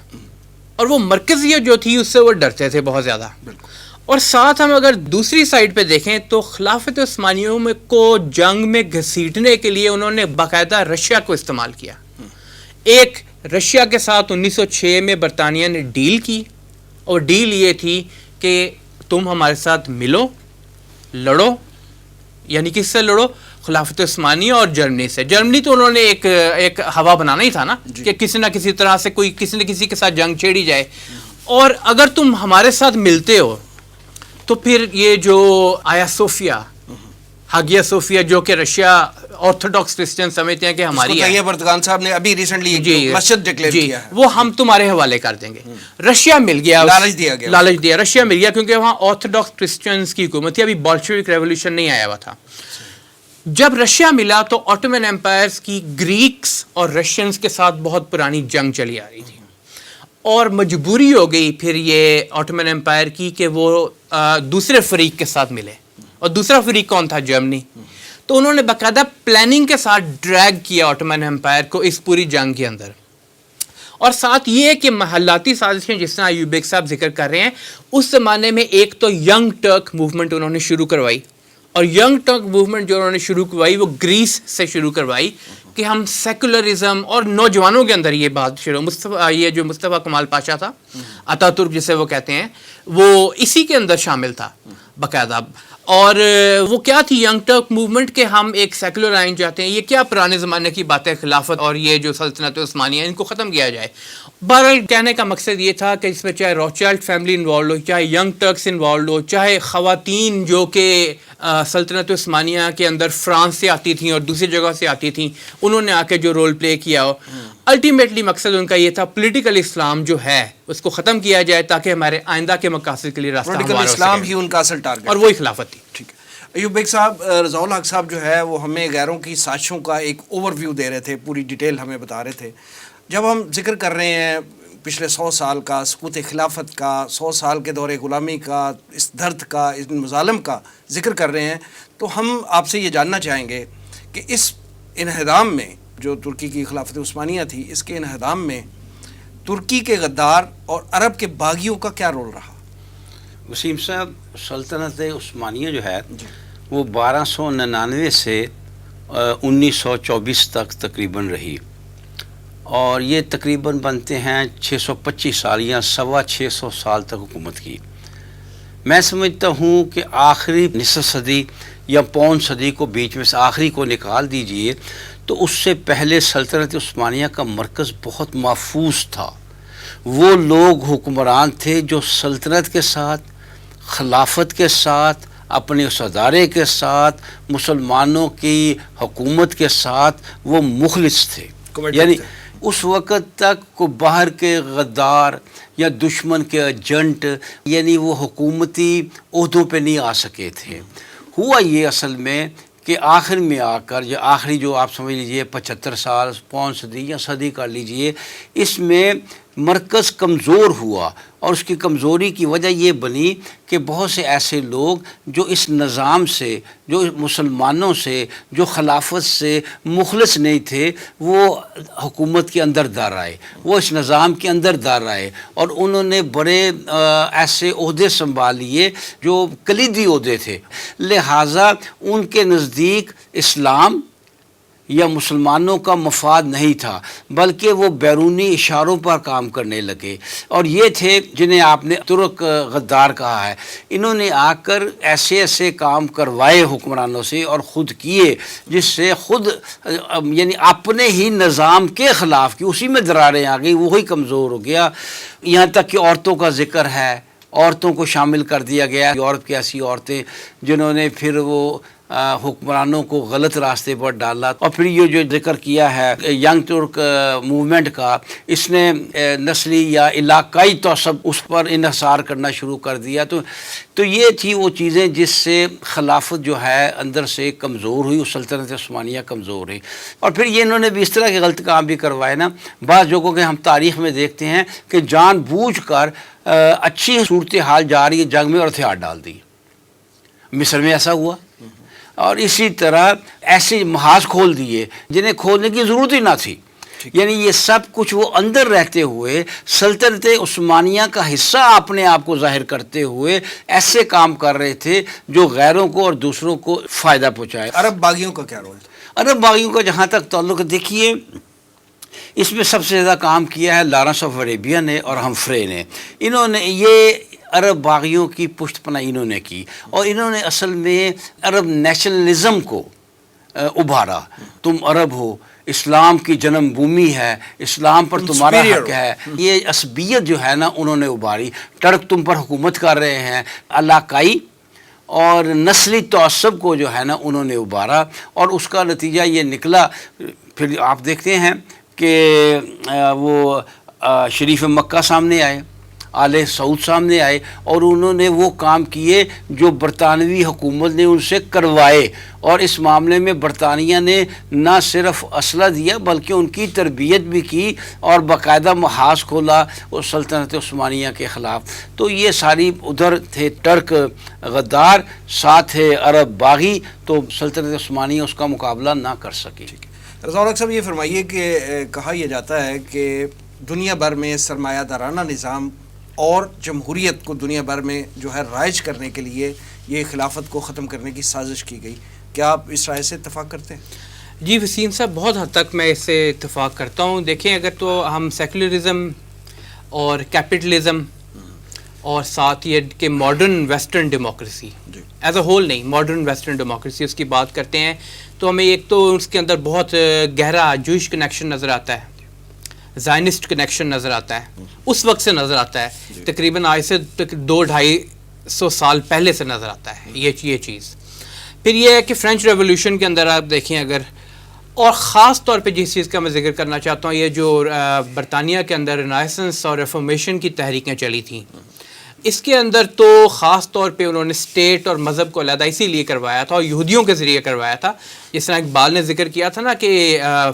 اور وہ مرکزیت جو تھی اس سے وہ ڈرتے تھے بہت زیادہ. اور ساتھ ہم اگر دوسری سائڈ پہ دیکھیں تو خلافت عثمانیوں میں کو جنگ میں گھسیٹنے کے لیے انہوں نے باقاعدہ رشیا کو استعمال کیا. ایک رشیا کے ساتھ 1906 میں برطانیہ نے ڈیل کی, اور ڈیل یہ تھی کہ تم ہمارے ساتھ ملو, لڑو, یعنی کس سے لڑو؟ خلافت عثمانیہ اور جرمنی سے. جرمنی تو انہوں نے ایک ہوا بنانا ہی تھا نا, کہ کسی نہ کسی طرح سے کوئی کسی نہ کسی کے ساتھ جنگ چھیڑی جائے. اور اگر تم ہمارے ساتھ ملتے ہو تو پھر یہ جو آیا صوفیہ, ہاگیا صوفیہ, جو کہ رشیا آرتھوڈاکس کرسچن سمجھتے ہیں کہ ہماری ہے, اردگان صاحب نے ابھی ریسنٹلی مسجد ڈکلیئر کیا ہے, وہ ہم تمہارے حوالے کر دیں گے. رشیا مل گیا, لالچ دیا, رشیا مل گیا, کیونکہ وہاں آرتھوڈاکس کرسچنز کی حکومت تھی, ابھی بولشوک ریولوشن نہیں آیا ہوا تھا. جب رشیا ملا تو آٹومن ایمپائرز کی گریکس اور رشینز کے ساتھ بہت پرانی جنگ چلی آ رہی تھی, اور مجبوری ہو گئی پھر یہ آٹومن ایمپائر کی کہ وہ دوسرے فریق کے ساتھ ملے, اور دوسرا فریق کون تھا؟ جرمنی. تو انہوں نے باقاعدہ پلاننگ کے ساتھ ڈریگ کیا آٹومن ایمپائر کو اس پوری جنگ کے اندر, اور ساتھ یہ کہ محلاتی سازشیں جس طرح ایوب بیگ صاحب ذکر کر رہے ہیں، اس زمانے میں ایک تو ینگ ٹرک موومنٹ انہوں نے شروع کروائی، اور ینگ ٹرک موومنٹ جو انہوں نے شروع کروائی وہ گریس سے شروع کروائی کہ ہم سیکولرزم، اور نوجوانوں کے اندر یہ بات شروع، یہ جو مصطفیٰ کمال پاشا تھا، اتا ترک جسے وہ کہتے ہیں، وہ اسی کے اندر شامل تھا باقاعدہ. اور وہ کیا تھی ینگ ٹرک موومنٹ کہ ہم ایک سیکولر آئین چاہتے ہیں. یہ کیا پرانے زمانے کی باتیں، خلافت اور یہ جو سلطنت عثمانیہ ان کو ختم کیا جائے. بہرحال کہنے کا مقصد یہ تھا کہ اس میں چاہے روتھشائلڈ فیملی انوالوڈ ہو، چاہے ینگ ٹرکس انوالوڈ ہو، چاہے خواتین جو کہ سلطنت عثمانیہ کے اندر فرانس سے آتی تھیں اور دوسری جگہ سے آتی تھیں، انہوں نے آ کے جو رول پلے کیا ہو. الٹیمیٹلی مقصد ان کا یہ تھا پولیٹیکل اسلام جو ہے اس کو ختم کیا جائے تاکہ ہمارے آئندہ کے مقاصد کے لیے راستہ ہموار ہو سکے. اسلام ہی ان کا اصل ٹارگٹ، اور وہی خلافت تھی. ٹھیک ہے. ایوب بیگ صاحب، رضا الحق صاحب جو ہے وہ ہمیں غیروں کی سازشوں کا ایک اوور ویو دے رہے تھے، پوری ڈیٹیل ہمیں بتا رہے تھے. جب ہم ذکر کر رہے ہیں پچھلے 100 سال کا، سقوط خلافت کا، 100 سال کے دور غلامی کا، اس درد کا، اس مظالم کا ذکر کر رہے ہیں، تو ہم آپ سے یہ جاننا چاہیں گے کہ اس انہدام میں جو ترکی کی خلافت عثمانیہ تھی، اس کے انہدام میں ترکی کے غدار اور عرب کے باغیوں کا کیا رول رہا؟ وسیم صاحب، سلطنت عثمانیہ جو ہے وہ 1299 سے 1924 تک تقریباً رہی، اور یہ تقریباً بنتے ہیں 625 سال یا 625 سال تک حکومت کی. میں سمجھتا ہوں کہ آخری نصف صدی یا پون صدی کو بیچ میں سے آخری کو نکال دیجئے تو اس سے پہلے سلطنت عثمانیہ کا مرکز بہت محفوظ تھا. وہ لوگ حکمران تھے جو سلطنت کے ساتھ، خلافت کے ساتھ، اپنے اس ادارے کے ساتھ، مسلمانوں کی حکومت کے ساتھ وہ مخلص تھے. یعنی اس وقت تک کو باہر کے غدار یا دشمن کے ایجنٹ یعنی وہ حکومتی عہدوں پہ نہیں آ سکے تھے. ہوا یہ اصل میں کہ آخر میں آ کر یا آخری جو آپ سمجھ لیجئے 75 سال، پون صدی یا صدی کر لیجئے، اس میں مرکز کمزور ہوا، اور اس کی کمزوری کی وجہ یہ بنی کہ بہت سے ایسے لوگ جو اس نظام سے، جو مسلمانوں سے، جو خلافت سے مخلص نہیں تھے، وہ حکومت کے اندر دار آئے، وہ اس نظام کے اندر دار آئے، اور انہوں نے بڑے ایسے عہدے سنبھال لیے جو کلیدی عہدے تھے. لہٰذا ان کے نزدیک اسلام یا مسلمانوں کا مفاد نہیں تھا، بلکہ وہ بیرونی اشاروں پر کام کرنے لگے. اور یہ تھے جنہیں آپ نے ترک غدار کہا ہے. انہوں نے آ کر ایسے ایسے کام کروائے حکمرانوں سے اور خود کیے جس سے خود یعنی اپنے ہی نظام کے خلاف کی اسی میں دراریں آ گئی، وہی کمزور ہو گیا. یہاں تک کہ عورتوں کا ذکر ہے، عورتوں کو شامل کر دیا گیا. یورپ کی ایسی عورتیں جنہوں نے پھر وہ حکمرانوں کو غلط راستے پر ڈالا. اور پھر یہ جو ذکر کیا ہے ینگ ترک موومنٹ کا، اس نے نسلی یا علاقائی تعصب اس پر انحصار کرنا شروع کر دیا. تو یہ تھی وہ چیزیں جس سے خلافت جو ہے اندر سے کمزور ہوئی، سلطنت عثمانیہ کمزور ہوئی. اور پھر یہ انہوں نے بھی اس طرح کے غلط کام بھی کروائے نا. بعض جگہوں کے ہم تاریخ میں دیکھتے ہیں کہ جان بوجھ کر اچھی صورتحال جا رہی ہے جنگ میں اور ہتھیار ڈال دی. مصر میں ایسا ہوا، اور اسی طرح ایسے محاذ کھول دیے جنہیں کھولنے کی ضرورت ہی نہ تھی. یعنی یہ سب کچھ وہ اندر رہتے ہوئے سلطنت عثمانیہ کا حصہ اپنے آپ کو ظاہر کرتے ہوئے ایسے کام کر رہے تھے جو غیروں کو اور دوسروں کو فائدہ پہنچائے. عرب باغیوں کا کیا رول تھا؟ عرب باغیوں کا جہاں تک تعلق، دیکھیے اس میں سب سے زیادہ کام کیا ہے لارنس آف عربیہ نے اور ہمفرے نے. انہوں نے یہ عرب باغیوں کی پشت پناہ انہوں نے کی، اور انہوں نے اصل میں عرب نیشنلزم کو ابھارا. تم عرب ہو، اسلام کی جنم بھومی ہے، اسلام پر تمہارا حق ہے. یہ عصبیت جو ہے نا انہوں نے ابھاری. ٹرک تم پر حکومت کر رہے ہیں. علاقائی اور نسلی تعصب کو جو ہے نا انہوں نے ابھارا، اور اس کا نتیجہ یہ نکلا. پھر آپ دیکھتے ہیں کہ وہ شریف مکہ سامنے آئے، آل سعود سامنے آئے، اور انہوں نے وہ کام کیے جو برطانوی حکومت نے ان سے کروائے. اور اس معاملے میں برطانیہ نے نہ صرف اسلحہ دیا بلکہ ان کی تربیت بھی کی اور باقاعدہ محاذ کھولا اور سلطنت عثمانیہ کے خلاف. تو یہ ساری ادھر تھے ٹرک غدار، ساتھ ہے عرب باغی، تو سلطنت عثمانیہ اس کا مقابلہ نہ کر سکی. رضا الحق صاحب یہ فرمائیے کہ کہا یہ جاتا ہے کہ دنیا بھر میں سرمایہ دارانہ نظام اور جمہوریت کو دنیا بھر میں جو ہے رائج کرنے کے لیے یہ خلافت کو ختم کرنے کی سازش کی گئی. کیا آپ اس رائے سے اتفاق کرتے ہیں؟ جی وسیم صاحب، بہت حد تک میں اس سے اتفاق کرتا ہوں. دیکھیں، اگر تو ہم سیکولرزم اور کیپٹلزم اور ساتھ یہ کہ modern western democracy as a whole نہیں، ماڈرن ویسٹرن ڈیموکریسی اس کی بات کرتے ہیں تو ہمیں ایک تو اس کے اندر بہت گہرا جوئش کنیکشن نظر آتا ہے، زائنسٹ کنیکشن نظر آتا ہے، اس وقت سے نظر آتا ہے، تقریباً آج سے 200-250 سال پہلے سے نظر آتا ہے یہ چیز. پھر یہ ہے کہ فرینچ ریولوشن کے اندر آپ دیکھیں اگر، اور خاص طور پہ جس چیز کا میں ذکر کرنا چاہتا ہوں، یہ جو برطانیہ کے اندر رینیسنس اور ریفارمیشن کی تحریکیں چلی تھیں، اس کے اندر تو خاص طور پہ انہوں نے اسٹیٹ اور مذہب کو علیحدہ اسی لیے کروایا تھا اور یہودیوں کے ذریعے کروایا تھا. جس طرح اقبال نے ذکر کیا تھا نا کہ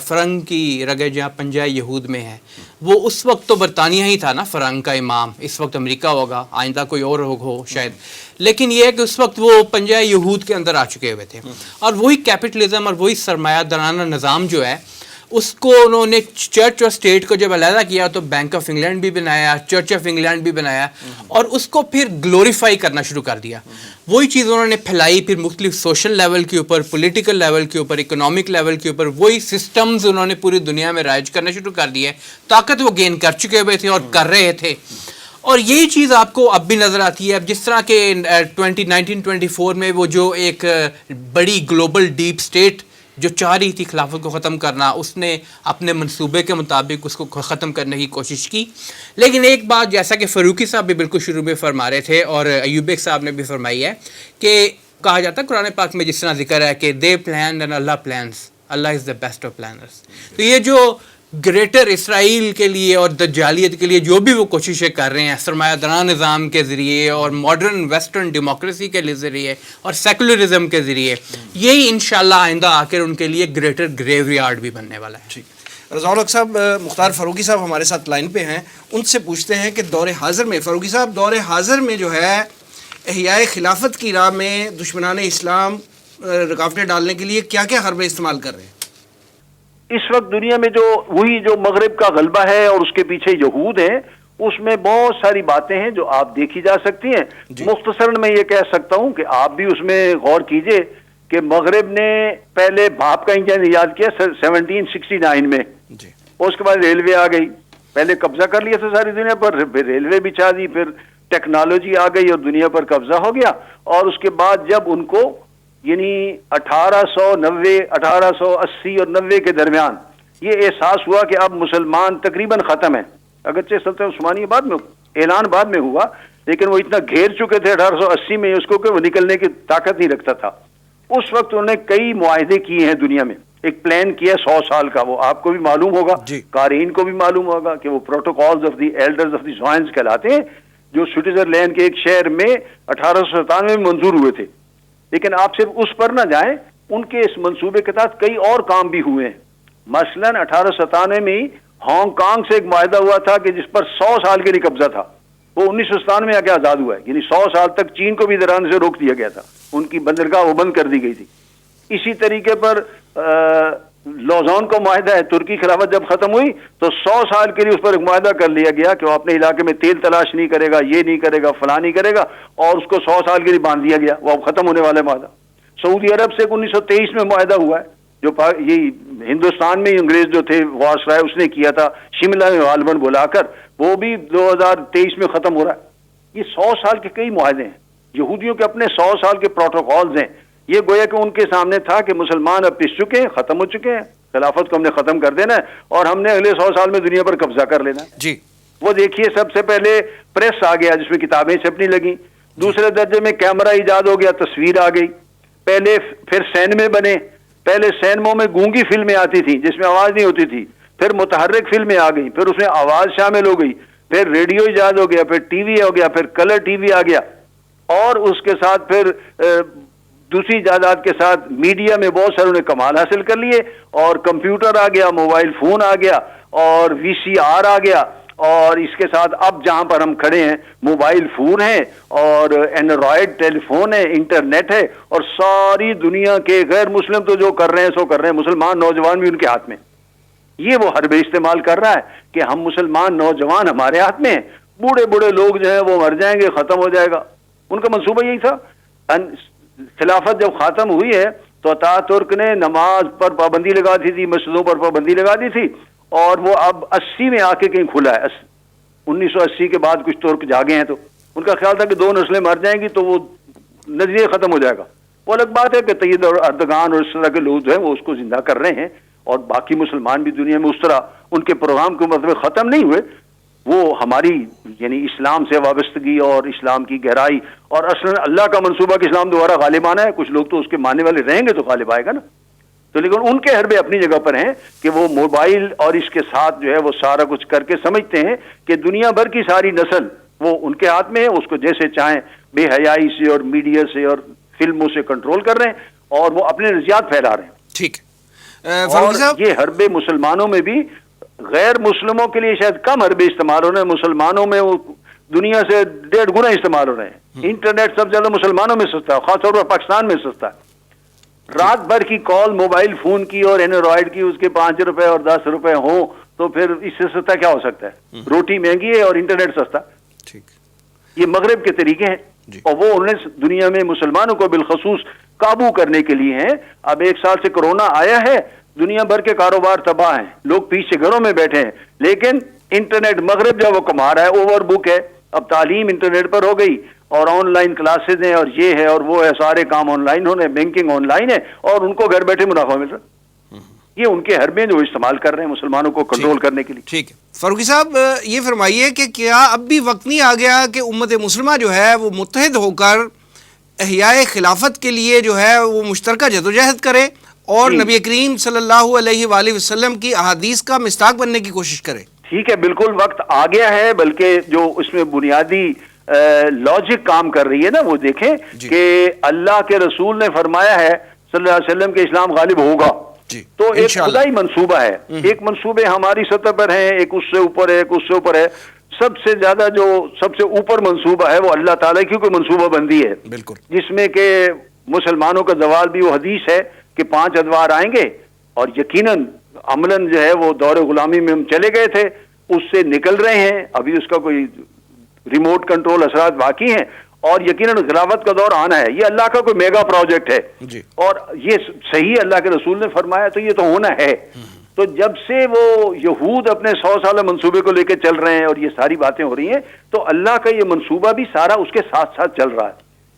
فرنگ کی رگیں جہاں پنجہ یہود میں ہے، وہ اس وقت تو برطانیہ ہی تھا نا فرنگ کا امام. اس وقت امریکہ ہوگا، آئندہ کوئی اور ہو شاید، لیکن یہ ہے کہ اس وقت وہ پنجہ یہود کے اندر آ چکے ہوئے تھے. اور وہی کیپٹلزم اور وہی سرمایہ دارانہ نظام جو ہے، اس کو انہوں نے چرچ اور اسٹیٹ کو جب علیحدہ کیا تو بینک آف انگلینڈ بھی بنایا، چرچ آف انگلینڈ بھی بنایا، اور اس کو پھر گلوریفائی کرنا شروع کر دیا. وہی چیز انہوں نے پھیلائی پھر مختلف سوشل لیول کے اوپر، پولیٹیکل لیول کے اوپر، اکنامک لیول کے اوپر. وہی سسٹمز انہوں نے پوری دنیا میں رائج کرنا شروع کر دیا. طاقت وہ گین کر چکے ہوئے تھے اور کر رہے تھے. اور یہی چیز آپ کو اب بھی نظر آتی ہے. اب جس طرح کہ 1924 میں وہ جو ایک بڑی گلوبل ڈیپ اسٹیٹ جو چاہ رہی تھی خلافت کو ختم کرنا، اس نے اپنے منصوبے کے مطابق اس کو ختم کرنے کی کوشش کی. لیکن ایک بات جیسا کہ فاروقی صاحب بھی بالکل شروع میں فرما رہے تھے اور ایوب بیگ صاحب نے بھی فرمائی ہے کہ کہا جاتا ہے قرآن پاک میں جس طرح ذکر ہے کہ they plan and Allah plans, Allah is the best of planners. تو یہ جو گریٹر اسرائیل کے لیے اور دجالیت کے لیے جو بھی وہ کوششیں کر رہے ہیں سرمایہ دارانہ نظام کے ذریعے اور ماڈرن ویسٹرن ڈیموکریسی کے ذریعے اور سیکولرزم کے ذریعے، یہی انشاءاللہ آئندہ آ کر ان کے لیے گریٹر گریو یارڈ بھی بننے والا ہے. ٹھیک. رضا الحق صاحب، مختار فاروقی صاحب ہمارے ساتھ لائن پہ ہیں، ان سے پوچھتے ہیں کہ دور حاضر میں، فاروقی صاحب، دور حاضر میں جو ہے احیاء خلافت کی راہ میں دشمنان اسلام رکاوٹیں ڈالنے کے لیے کیا کیا حربے استعمال کر رہے ہیں؟ اس وقت دنیا میں جو مغرب کا غلبہ ہے اور اس کے پیچھے یہود ہیں، اس میں بہت ساری باتیں ہیں جو آپ دیکھی جا سکتی ہیں. مختصراً میں یہ کہہ سکتا ہوں کہ آپ بھی اس میں غور کیجئے کہ مغرب نے پہلے بھاپ کا انجن ایجاد کیا 1769 میں، اس کے بعد ریلوے آ گئی. پہلے قبضہ کر لیا تھا ساری دنیا پر، پھر ریلوے بچھا دی، پھر ٹیکنالوجی آ گئی اور دنیا پر قبضہ ہو گیا. اور اس کے بعد جب ان کو یعنی 1890، 1880 اور 90 کے درمیان یہ احساس ہوا کہ اب مسلمان تقریباً ختم ہیں، اگرچہ سلطنت عثمانیہ بعد میں اعلان بعد میں ہوا، لیکن وہ اتنا گھیر چکے تھے 1880 میں اس کو کہ وہ نکلنے کی طاقت نہیں رکھتا تھا. اس وقت انہوں نے کئی معاہدے کیے ہیں دنیا میں. ایک پلان کیا 100 سال کا، وہ آپ کو بھی معلوم ہوگا، قارئین کو بھی معلوم ہوگا کہ وہ protocols of the elders of the Zions کہلاتے ہیں، جو سوئٹزرلینڈ کے ایک شہر میں 1897 میں منظور ہوئے تھے. لیکن آپ صرف اس پر نہ جائیں، ان کے اس منصوبے کے تحت کئی اور کام بھی ہوئے ہیں. مثلاً 1897 میں ہانگ کانگ سے ایک معاہدہ ہوا تھا کہ جس پر 100 سال کے لیے قبضہ تھا، وہ 1997 میں آ کے آزاد ہوا ہے. یعنی 100 سال تک چین کو بھی ایران سے روک دیا گیا تھا، ان کی بندرگاہ وہ بند کر دی گئی تھی. اسی طریقے پر لوزان کا معاہدہ ہے، ترکی خلافت جب ختم ہوئی تو 100 سال کے لیے اس پر ایک معاہدہ کر لیا گیا کہ وہ اپنے علاقے میں تیل تلاش نہیں کرے گا، یہ نہیں کرے گا، فلاں نہیں کرے گا، اور اس کو 100 سال کے لیے باندھ دیا گیا. وہ اب ختم ہونے والا معاہدہ. سعودی عرب سے 1923 میں معاہدہ ہوا ہے، جو یہ ہندوستان میں انگریز جو تھے وائسرائے اس نے کیا تھا شملہ میں غالباً بلا کر، وہ بھی 2023 میں ختم ہو رہا ہے. یہ 100 سال کے کئی معاہدے ہیں. یہودیوں کے اپنے 100 سال کے پروٹوکالز ہیں. یہ گویا کہ ان کے سامنے تھا کہ مسلمان اب پس چکے ہیں، ختم ہو چکے ہیں، خلافت کو ہم نے ختم کر دینا ہے اور ہم نے اگلے 100 سال میں دنیا پر قبضہ کر لینا ہے. جی وہ دیکھیے، سب سے پہلے پریس آ گیا جس میں کتابیں چھپنے لگیں. دوسرے درجے میں کیمرہ ایجاد ہو گیا، تصویر آ گئی. پھر سینمے بنے. پہلے سینموں میں گونگی فلمیں آتی تھیں جس میں آواز نہیں ہوتی تھی، پھر متحرک فلمیں آ گئی، پھر اس میں آواز شامل ہو گئی، پھر ریڈیو ایجاد ہو گیا، پھر ٹی وی ہو گیا، پھر کلر ٹی وی آ گیا، اور اس کے ساتھ پھر دوسری ایجادات کے ساتھ میڈیا میں بہت سارے انہیں کمال حاصل کر لیے، اور کمپیوٹر آ گیا، موبائل فون آ گیا، اور وی سی آر آ گیا، اور اس کے ساتھ اب جہاں پر ہم کھڑے ہیں موبائل فون ہیں اور اینڈرائڈ ٹیلی فون ہے، انٹرنیٹ ہے، اور ساری دنیا کے غیر مسلم تو جو کر رہے ہیں سو کر رہے ہیں، مسلمان نوجوان بھی ان کے ہاتھ میں. یہ وہ حربے استعمال کر رہا ہے کہ ہم مسلمان نوجوان ہمارے ہاتھ میں ہیں، بوڑھے بوڑھے لوگ جو ہیں وہ مر جائیں گے، ختم ہو جائے گا. ان کا منصوبہ یہی تھا. خلافت جب ختم ہوئی ہے تو اتاتürk ترک نے نماز پر پابندی لگا دی تھی، مسجدوں پر پابندی لگا دی تھی، اور وہ اب 80 میں آ کے کہیں کھلا ہے. 1980 کے بعد کچھ ترک جاگے ہیں تو ان کا خیال تھا کہ 2 نسلیں مر جائیں گی تو وہ نظریہ ختم ہو جائے گا. وہ الگ بات ہے کہ طیب اور اردگان اور اس طرح کے لوگ جو ہیں وہ اس کو زندہ کر رہے ہیں، اور باقی مسلمان بھی دنیا میں اس طرح ان کے پروگرام کے مطلب ختم نہیں ہوئے. وہ ہماری یعنی اسلام سے وابستگی اور اسلام کی گہرائی اور اصلاً اللہ کا منصوبہ کہ اسلام دوبارہ غالب آنا ہے. کچھ لوگ تو اس کے ماننے والے رہیں گے تو غالب آئے گا نا. تو لیکن ان کے حربے اپنی جگہ پر ہیں کہ وہ موبائل اور اس کے ساتھ جو ہے وہ سارا کچھ کر کے سمجھتے ہیں کہ دنیا بھر کی ساری نسل وہ ان کے ہاتھ میں ہے، اس کو جیسے چاہیں بے حیائی سے اور میڈیا سے اور فلموں سے کنٹرول کر رہے ہیں اور وہ اپنے نظریات پھیلا رہے ہیں. ٹھیک اور یہ حربے مسلمانوں میں بھی غیر مسلموں کے لیے شاید کم حربے استعمال ہو رہے ہیں، مسلمانوں میں وہ دنیا سے 1.5 گنا استعمال ہو رہے ہیں. انٹرنیٹ سب سے زیادہ مسلمانوں میں سستا ہے، خاص طور پر پاکستان میں سستا ہے. رات بھر کی کال موبائل فون کی اور اینڈرائڈ کی اس کے 5 روپے اور 10 روپے ہوں تو پھر اس سے سستا کیا ہو سکتا ہے؟ روٹی مہنگی ہے اور انٹرنیٹ سستا. ٹھیک، یہ مغرب کے طریقے ہیں اور وہ انہوں نے دنیا میں مسلمانوں کو بالخصوص قابو کرنے کے لیے ہیں. اب 1 سال سے کرونا آیا ہے، دنیا بھر کے کاروبار تباہ ہیں، لوگ پیچھے گھروں میں بیٹھے ہیں، لیکن انٹرنیٹ مغرب جب وہ کما رہا ہے اوور بک ہے. اب تعلیم انٹرنیٹ پر ہو گئی اور آن لائن کلاسز ہیں اور یہ ہے اور وہ ہے، سارے کام آن لائن ہونے، بینکنگ آن لائن ہے اور ان کو گھر بیٹھے منافع مل رہا ہے. یہ ان کے حربے جو استعمال کر رہے ہیں مسلمانوں کو کنٹرول کرنے کے لیے. ٹھیک ہے فاروقی صاحب، یہ فرمائیے کہ کیا اب بھی وقت نہیں آ گیا کہ امت مسلمہ جو ہے وہ متحد ہو کر احیاء خلافت کے لیے جو ہے وہ مشترکہ جدوجہد کرے اور نبی کریم صلی اللہ علیہ وآلہ وسلم کی احادیث کا مصداق بننے کی کوشش کرے؟ ٹھیک ہے، بالکل وقت آ گیا ہے، بلکہ جو اس میں بنیادی لاجک کام کر رہی ہے نا وہ دیکھیں کہ اللہ کے رسول نے فرمایا ہے صلی اللہ علیہ وسلم کہ اسلام غالب ہوگا. تو ایک خدائی منصوبہ ہے، ایک منصوبے ہماری سطح پر ہیں، ایک اس سے اوپر ہے، ایک اس سے اوپر ہے. سب سے زیادہ جو سب سے اوپر منصوبہ ہے وہ اللہ تعالیٰ کی کوئی منصوبہ بندی ہے، بالکل، جس میں کہ مسلمانوں کا زوال بھی وہ حدیث ہے کہ 5 ادوار آئیں گے اور یقیناً عملاً جو ہے وہ دور غلامی میں ہم چلے گئے تھے، اس سے نکل رہے ہیں، ابھی اس کا کوئی ریموٹ کنٹرول اثرات باقی ہیں اور یقیناً خلافت کا دور آنا ہے. یہ اللہ کا کوئی میگا پروجیکٹ ہے اور یہ صحیح اللہ کے رسول نے فرمایا تو یہ تو ہونا ہے. تو جب سے وہ یہود اپنے 100 سالہ منصوبے کو لے کے چل رہے ہیں اور یہ ساری باتیں ہو رہی ہیں تو اللہ کا یہ منصوبہ بھی سارا اس کے ساتھ ساتھ چل رہا ہے.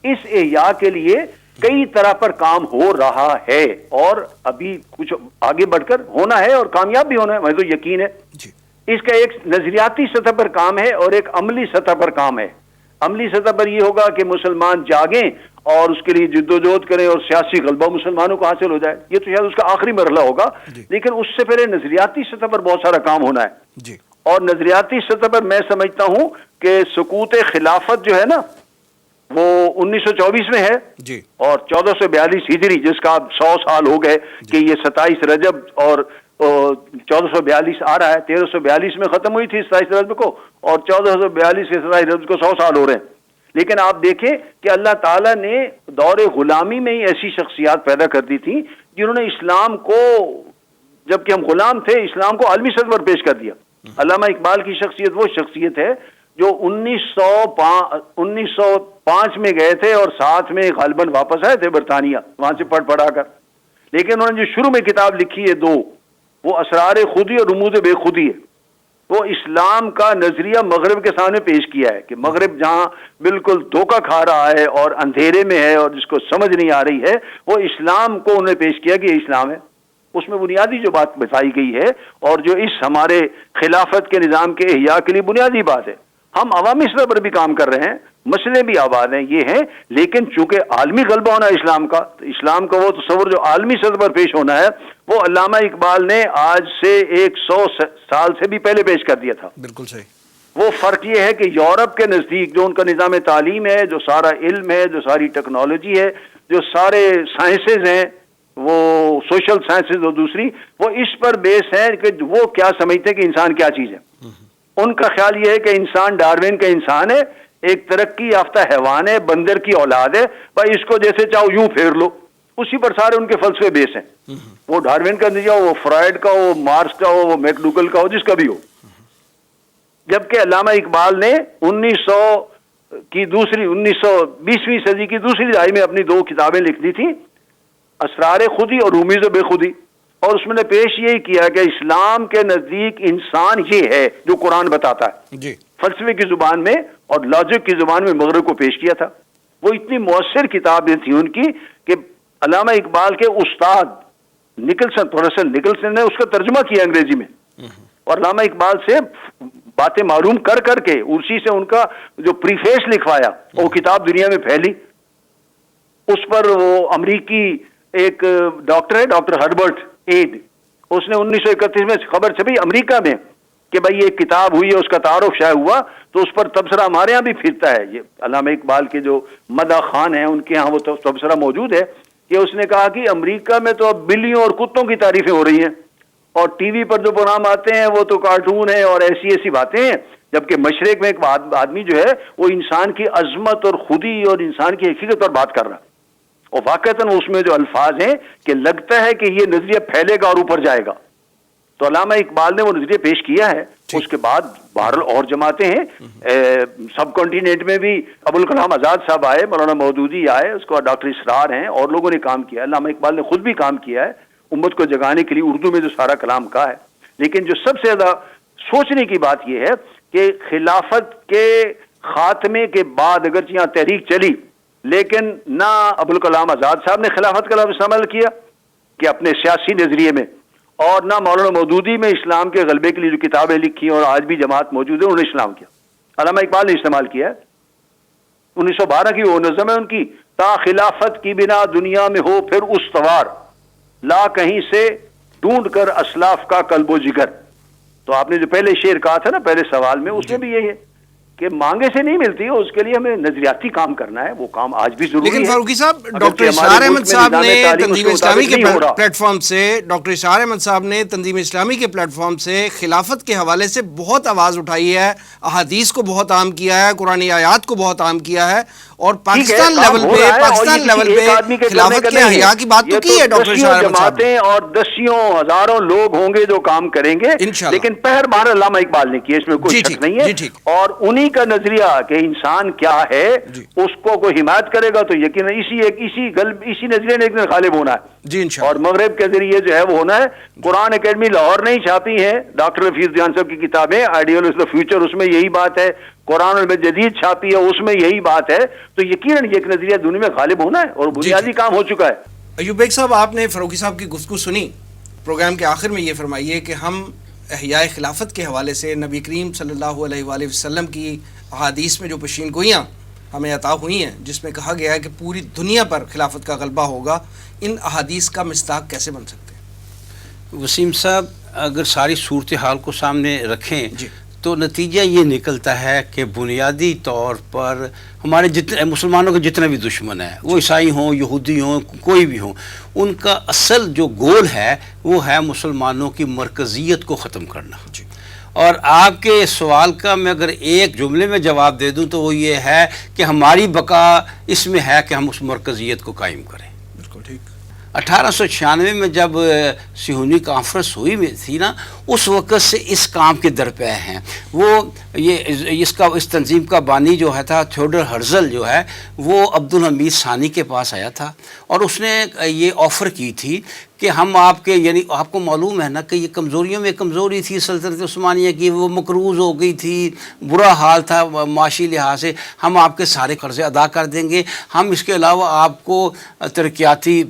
اس احیاء کے لیے کئی طرح پر کام ہو رہا ہے اور ابھی کچھ آگے بڑھ کر ہونا ہے اور کامیاب بھی ہونا ہے، مجھے تو یقین ہے. اس کا ایک نظریاتی سطح پر کام ہے اور ایک عملی سطح پر کام ہے. عملی سطح پر یہ ہوگا کہ مسلمان جاگیں اور اس کے لیے جدوجہد کریں اور سیاسی غلبہ مسلمانوں کو حاصل ہو جائے. یہ تو شاید اس کا آخری مرحلہ ہوگا، لیکن اس سے پہلے نظریاتی سطح پر بہت سارا کام ہونا ہے. اور نظریاتی سطح پر میں سمجھتا ہوں کہ سقوط خلافت جو ہے نا وہ 1924 میں ہے اور 1442 ہجری، جس کا 100 سال ہو گئے کہ یہ 27 رجب اور 1442 آ رہا ہے. 1342 میں ختم ہوئی تھی 27 رجب کو اور 1442 سے 27 رجب کو 100 سال ہو رہے ہیں. لیکن آپ دیکھیں کہ اللہ تعالیٰ نے دور غلامی میں ہی ایسی شخصیات پیدا کر دی تھی جنہوں نے اسلام کو، جبکہ ہم غلام تھے، اسلام کو عالمی سطح پر پیش کر دیا. علامہ اقبال کی شخصیت وہ شخصیت ہے جو 1905 میں گئے تھے اور 7 میں غالباً واپس آئے تھے برطانیہ، وہاں سے پڑھا کر. لیکن انہوں نے جو شروع میں کتاب لکھی ہے 2، وہ اسرار خودی اور رموز بے خودی ہے. وہ اسلام کا نظریہ مغرب کے سامنے پیش کیا ہے کہ مغرب جہاں بالکل دھوکہ کھا رہا ہے اور اندھیرے میں ہے اور جس کو سمجھ نہیں آ رہی ہے، وہ اسلام کو انہوں نے پیش کیا کہ یہ اسلام ہے. اس میں بنیادی جو بات بتائی گئی ہے اور جو اس ہمارے خلافت کے نظام کے احیاء کے لیے بنیادی بات ہے. ہم عوامی سطح پر بھی کام کر رہے ہیں، مسئلے بھی آباد ہیں، یہ ہیں، لیکن چونکہ عالمی غلبہ ہونا اسلام کا، اسلام کا وہ تصور جو عالمی سطح پر پیش ہونا ہے وہ علامہ اقبال نے آج سے 100 سال سے بھی پہلے پیش کر دیا تھا. بالکل صحیح. وہ فرق یہ ہے کہ یورپ کے نزدیک جو ان کا نظام تعلیم ہے، جو سارا علم ہے، جو ساری ٹیکنالوجی ہے، جو سارے سائنسز ہیں، وہ سوشل سائنسز اور دوسری، وہ اس پر بیس ہے کہ وہ کیا سمجھتے ہیں کہ انسان کیا چیز ہے. ان کا خیال یہ ہے کہ انسان ڈارون کا انسان ہے، ایک ترقی یافتہ حیوان ہے، بندر کی اولاد ہے، بھائی اس کو جیسے چاہو یوں پھیر لو. اسی پر سارے ان کے فلسفے بیس ہیں، وہ ڈارون کا نظریہ ہو، وہ فرائڈ کا ہو، مارکس کا ہو، وہ میکڈوگل کا ہو، جس کا بھی ہو. جبکہ علامہ اقبال نے 1920ویں صدی کی دوسری دہائی میں اپنی 2 کتابیں لکھ دی تھیں، اسرار خودی اور رمیز بے خودی، اور اس میں نے پیش یہی کیا کہ اسلام کے نزدیک انسان یہ ہے جو قرآن بتاتا ہے، جی فلسفے کی زبان میں اور لاجک کی زبان میں مغرب کو پیش کیا تھا. وہ اتنی مؤثر کتابیں تھیں ان کی کہ علامہ اقبال کے استاد پروفیسر نکلسن نے اس کا ترجمہ کیا انگریزی میں، اور علامہ اقبال سے باتیں معلوم کر کر کے اسی سے ان کا جو پریفیس لکھوایا وہ کتاب دنیا میں پھیلی. اس پر وہ امریکی ایک ڈاکٹر ہے، ڈاکٹر ہربرٹ ایڈ، اس نے 1931 میں خبر چھپی امریکہ میں کہ بھائی یہ کتاب ہوئی ہے، اس کا تعارف شائع ہوا، تو اس پر تبصرہ ہمارے یہاں بھی پھرتا ہے. یہ علامہ اقبال کے جو مدح خان ہیں ان کے ہاں وہ تبصرہ موجود ہے کہ اس نے کہا کہ امریکہ میں تو اب بلیوں اور کتوں کی تعریفیں ہو رہی ہیں، اور ٹی وی پر جو پروگرام آتے ہیں وہ تو کارٹون ہیں اور ایسی باتیں ہیں، جبکہ مشرق میں ایک آدمی جو ہے وہ انسان کی عظمت اور خودی اور انسان کی حقیقت پر بات کر رہا ہے. اور واقعتاً اس میں جو الفاظ ہیں کہ لگتا ہے کہ یہ نظریہ پھیلے گا اور اوپر جائے گا. تو علامہ اقبال نے وہ نظریہ پیش کیا ہے. اس کے بعد بہرحال اور جماعتیں ہیں، سب کانٹیننٹ میں بھی ابوالکلام آزاد صاحب آئے، مولانا مودودی آئے، اس کو ڈاکٹر اسرار ہیں، اور لوگوں نے کام کیا ہے. علامہ اقبال نے خود بھی کام کیا ہے امت کو جگانے کے لیے، اردو میں جو سارا کلام کہا ہے. لیکن جو سب سے زیادہ سوچنے کی بات یہ ہے کہ خلافت کے خاتمے کے بعد اگرچہ یہاں تحریک چلی، لیکن نہ ابوالکلام آزاد صاحب نے خلافت کا لفظ استعمال کیا کہ اپنے سیاسی نظریے میں، اور نہ مولانا مودودی میں اسلام کے غلبے کے لیے جو کتابیں لکھی اور آج بھی جماعت موجود ہے انہوں نے اسلام کیا. علامہ اقبال نے استعمال کیا ہے. 1912 کی وہ نظم ہے ان کی، تا خلافت کی بنا دنیا میں ہو پھر استوار، لا کہیں سے ڈھونڈ کر اسلاف کا قلب و جگر. تو آپ نے جو پہلے شعر کہا تھا نا پہلے سوال میں، اس میں بھی یہی ہے کہ مانگے سے نہیں ملتی، اس کے لیے ہمیں نظریاتی کام کرنا ہے. وہ کام آج بھی ضروری ہے. لیکن فاروقی صاحب، ڈاکٹر اسرار احمد صاحب نے تنظیم اسلامی کے پلیٹ فارم سے پلیٹ فارم سے خلافت کے حوالے سے بہت آواز اٹھائی ہے، احادیث کو بہت عام کیا ہے، قرآن آیات کو بہت عام کیا ہے، اور پاکستان لیول پہ خلافت کے احیاء کی بات تو کی ہے ڈاکٹر اسرار احمد صاحب نے. اور دسیوں ہزاروں لوگ ہوں گے جو کام کریں گے، لیکن پہر بار علامہ اقبال نے کیا، اس میں کوئی شک نہیں ہے. اور انہی کا نظریہ کہ انسان کیا ہے اس کو کوئی حمایت کرے گا تو یقیناً اسی نظریے نے ایک دن غالب ہونا ہے. اور مغرب کے ذریعے جو ہے وہ ہونا ہے. قرآن اکیڈمی لاہور نہیں چھاپی ہے ڈاکٹر حفیظ دیان صاحب کی کتابیں آئیڈیال آف دا فیوچر، اس میں یہی بات ہے. قرآن میں جدید چھاپی ہے، اس میں یہی بات ہے. تو یقیناً یہ ایک نظریہ دنیا میں غالب ہونا ہے اور بنیادی کام ہو چکا ہے. ایوب بیگ صاحب، آپ نے فاروقی صاحب کی گفتگو سنی. پروگرام کے آخر میں یہ فرمائیے کہ ہم احیاء خلافت کے حوالے سے نبی کریم صلی اللہ علیہ وآلہ وسلم کی احادیث میں جو پیشین گوئیاں ہمیں عطا ہوئی ہیں، جس میں کہا گیا ہے کہ پوری دنیا پر خلافت کا غلبہ ہوگا، ان احادیث کا مصداق کیسے بن سکتے ہیں؟ وسیم صاحب، اگر ساری صورتحال کو سامنے رکھیں تو نتیجہ یہ نکلتا ہے کہ بنیادی طور پر ہمارے جتنے مسلمانوں کے جتنے بھی دشمن ہیں، وہ عیسائی ہوں، یہودی ہوں، کوئی بھی ہوں، ان کا اصل جو گول ہے وہ ہے مسلمانوں کی مرکزیت کو ختم کرنا. اور آپ کے سوال کا میں اگر ایک جملے میں جواب دے دوں تو وہ یہ ہے کہ ہماری بقا اس میں ہے کہ ہم اس مرکزیت کو قائم کریں. بالکل ٹھیک. 1896 میں جب صہیونی کانفرنس ہوئی تھی نا، اس وقت سے اس کام کے درپے ہیں. وہ اس تنظیم کا بانی جو ہے تھا تھیوڈر ہرزل جو ہے، وہ عبدالحمید ثانی کے پاس آیا تھا اور اس نے یہ آفر کی تھی کہ ہم آپ کے، یعنی آپ کو معلوم ہے نا کہ یہ کمزوریوں میں کمزوری تھی سلطنت عثمانیہ کی، وہ مقروض ہو گئی تھی، برا حال تھا معاشی لحاظ سے. ہم آپ کے سارے قرضے ادا کر دیں گے، ہم اس کے علاوہ آپ کو ترقیاتی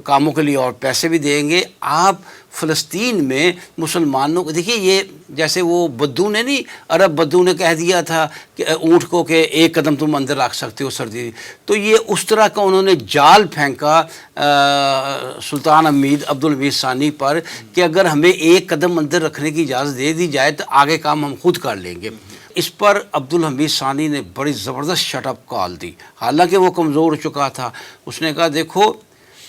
کاموں کے لیے اور پیسے بھی دیں گے. آپ فلسطین میں مسلمانوں کو دیکھیے، یہ جیسے وہ بدو نے نہیں، عرب بدو نے کہہ دیا تھا کہ اونٹ کو کہ ایک قدم تم اندر رکھ سکتے ہو سردی، تو یہ اس طرح کا انہوں نے جال پھینکا سلطان حمید عبدالحمید ثانی پر کہ اگر ہمیں ایک قدم اندر رکھنے کی اجازت دے دی جائے تو آگے کام ہم خود کر لیں گے. اس پر عبدالحمید ثانی نے بڑی زبردست شٹ اپ کال دی، حالانکہ وہ کمزور ہو چکا تھا. اس نے کہا دیکھو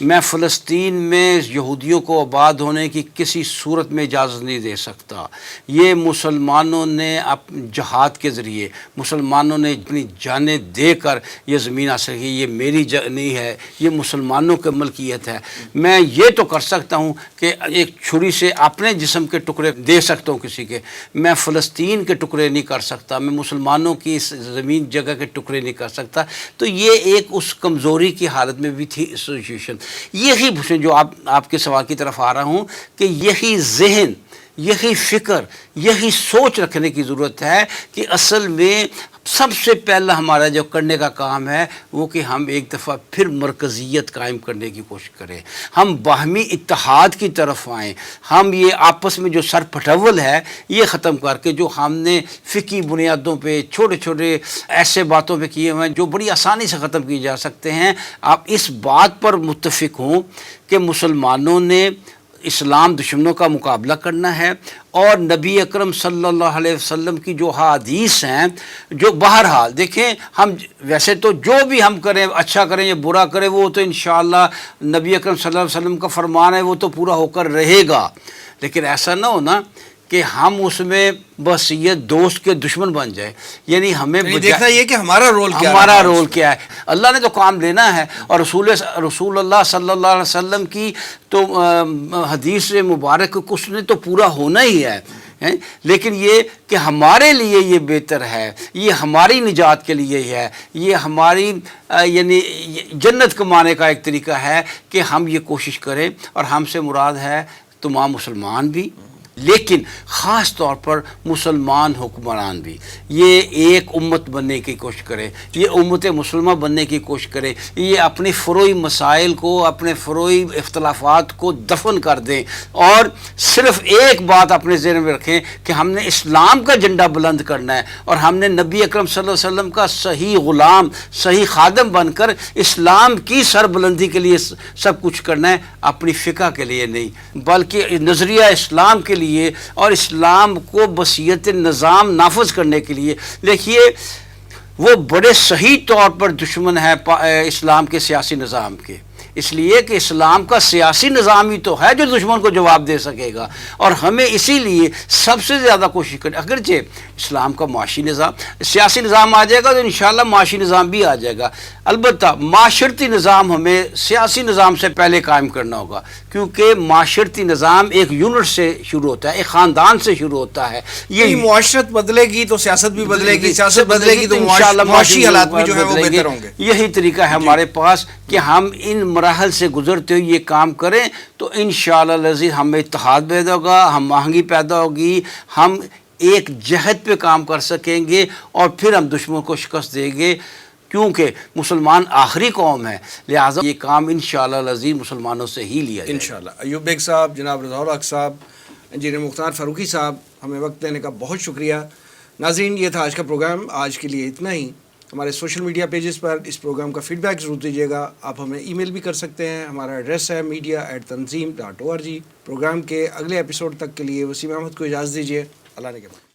میں فلسطین میں یہودیوں کو آباد ہونے کی کسی صورت میں اجازت نہیں دے سکتا. یہ مسلمانوں نے جہاد کے ذریعے مسلمانوں نے اپنی جانیں دے کر یہ زمین حاصل کی. یہ میری نہیں ہے, یہ مسلمانوں کی ملکیت ہے. میں یہ تو کر سکتا ہوں کہ ایک چھری سے اپنے جسم کے ٹکڑے دے سکتا ہوں کسی کے, میں فلسطین کے ٹکڑے نہیں کر سکتا, میں مسلمانوں کی اس زمین جگہ کے ٹکڑے نہیں کر سکتا. تو یہ ایک اس کمزوری کی حالت میں بھی تھی ایسوسیشن. یہی جو آپ کے سوال کی طرف آ رہا ہوں کہ یہی ذہن, یہی فکر, یہی سوچ رکھنے کی ضرورت ہے کہ اصل میں سب سے پہلا ہمارا جو کرنے کا کام ہے وہ کہ ہم ایک دفعہ پھر مرکزیت قائم کرنے کی کوشش کریں, ہم باہمی اتحاد کی طرف آئیں, ہم یہ آپس میں جو سر پھٹول ہے یہ ختم کر کے جو ہم نے فقہی بنیادوں پہ چھوٹے چھوٹے ایسے باتوں پہ کیے ہوئے ہیں جو بڑی آسانی سے ختم کی جا سکتے ہیں, آپ اس بات پر متفق ہوں کہ مسلمانوں نے اسلام دشمنوں کا مقابلہ کرنا ہے اور نبی اکرم صلی اللہ علیہ وسلم کی جو حدیث ہیں, جو بہرحال دیکھیں ہم ویسے تو جو بھی ہم کریں, اچھا کریں یا برا کریں, وہ تو انشاءاللہ نبی اکرم صلی اللہ علیہ وسلم کا فرمان ہے, وہ تو پورا ہو کر رہے گا. لیکن ایسا نہ ہونا کہ ہم اس میں بس یہ دوست کے دشمن بن جائے. یعنی ہمیں دیکھنا یہ کہ ہمارا رول کیا ہے, ہمارا رول کیا ہے. اللہ نے تو کام لینا ہے اور رسول اللہ صلی اللہ علیہ وسلم کی تو حدیث مبارک اس نے تو پورا ہونا ہی ہے. لیکن یہ کہ ہمارے لیے یہ بہتر ہے, یہ ہماری نجات کے لیے ہے, یہ ہماری یعنی جنت کمانے کا ایک طریقہ ہے کہ ہم یہ کوشش کریں. اور ہم سے مراد ہے تمام مسلمان بھی, لیکن خاص طور پر مسلمان حکمران بھی یہ ایک امت بننے کی کوشش کرے, یہ امت مسلمہ بننے کی کوشش کرے, یہ اپنی فروعی مسائل کو, اپنے فروعی اختلافات کو دفن کر دیں اور صرف ایک بات اپنے ذہن میں رکھیں کہ ہم نے اسلام کا جھنڈا بلند کرنا ہے اور ہم نے نبی اکرم صلی اللہ علیہ وسلم کا صحیح غلام, صحیح خادم بن کر اسلام کی سربلندی کے لیے سب کچھ کرنا ہے, اپنی فقہ کے لیے نہیں بلکہ نظریہ اسلام کے لیے اور اسلام کو بصیرت نظام نافذ کرنے کے لیے. دیکھیے وہ بڑے صحیح طور پر دشمن ہے اسلام کے سیاسی نظام کے, اس لیے کہ اسلام کا سیاسی نظام ہی تو ہے جو دشمن کو جواب دے سکے گا. اور ہمیں اسی لیے سب سے زیادہ کوشش کریں, اگرچہ اسلام کا معاشی نظام, سیاسی نظام آ جائے گا تو انشاءاللہ معاشی نظام بھی آ جائے گا. البتہ معاشرتی نظام ہمیں سیاسی نظام سے پہلے قائم کرنا ہوگا, کیونکہ معاشرتی نظام ایک یونٹ سے شروع ہوتا ہے, ایک خاندان سے شروع ہوتا ہے. یہ معاشرت بدلے گی تو سیاست بھی بدلے گی, سیاست بدلے گی تو معاشی حالات بھی جو ہے وہ بہتر ہوں گے. یہی طریقہ ہے ہمارے پاس کہ ہم ان مراحل سے گزرتے ہوئے یہ کام کریں تو انشاءاللہ العزیز ہمیں اتحاد پیدا ہوگا, ہم آہنگی پیدا ہوگی, ہم ایک جہد پہ کام کر سکیں گے اور پھر ہم دشمن کو شکست دیں گے, کیونکہ مسلمان آخری قوم ہے, لہٰذا یہ کام انشاءاللہ العزیز مسلمانوں سے ہی لیا جائے. انشاءاللہ. ایوب بیگ صاحب, جناب رضا الحق صاحب, انجینئر مختار فاروقی صاحب, ہمیں وقت دینے کا بہت شکریہ. ناظرین یہ تھا آج کا پروگرام, آج کے لیے اتنا ہی. ہمارے سوشل میڈیا پیجز پر اس پروگرام کا فیڈ بیک ضرور دیجیے گا. آپ ہمیں ای میل بھی کر سکتے ہیں, ہمارا ایڈریس ہے media@tanzeem.org. پروگرام کے اگلے ایپیسوڈ تک کے لیے وسیم احمد کو اجازت دیجیے. اللہ نے کے بعد.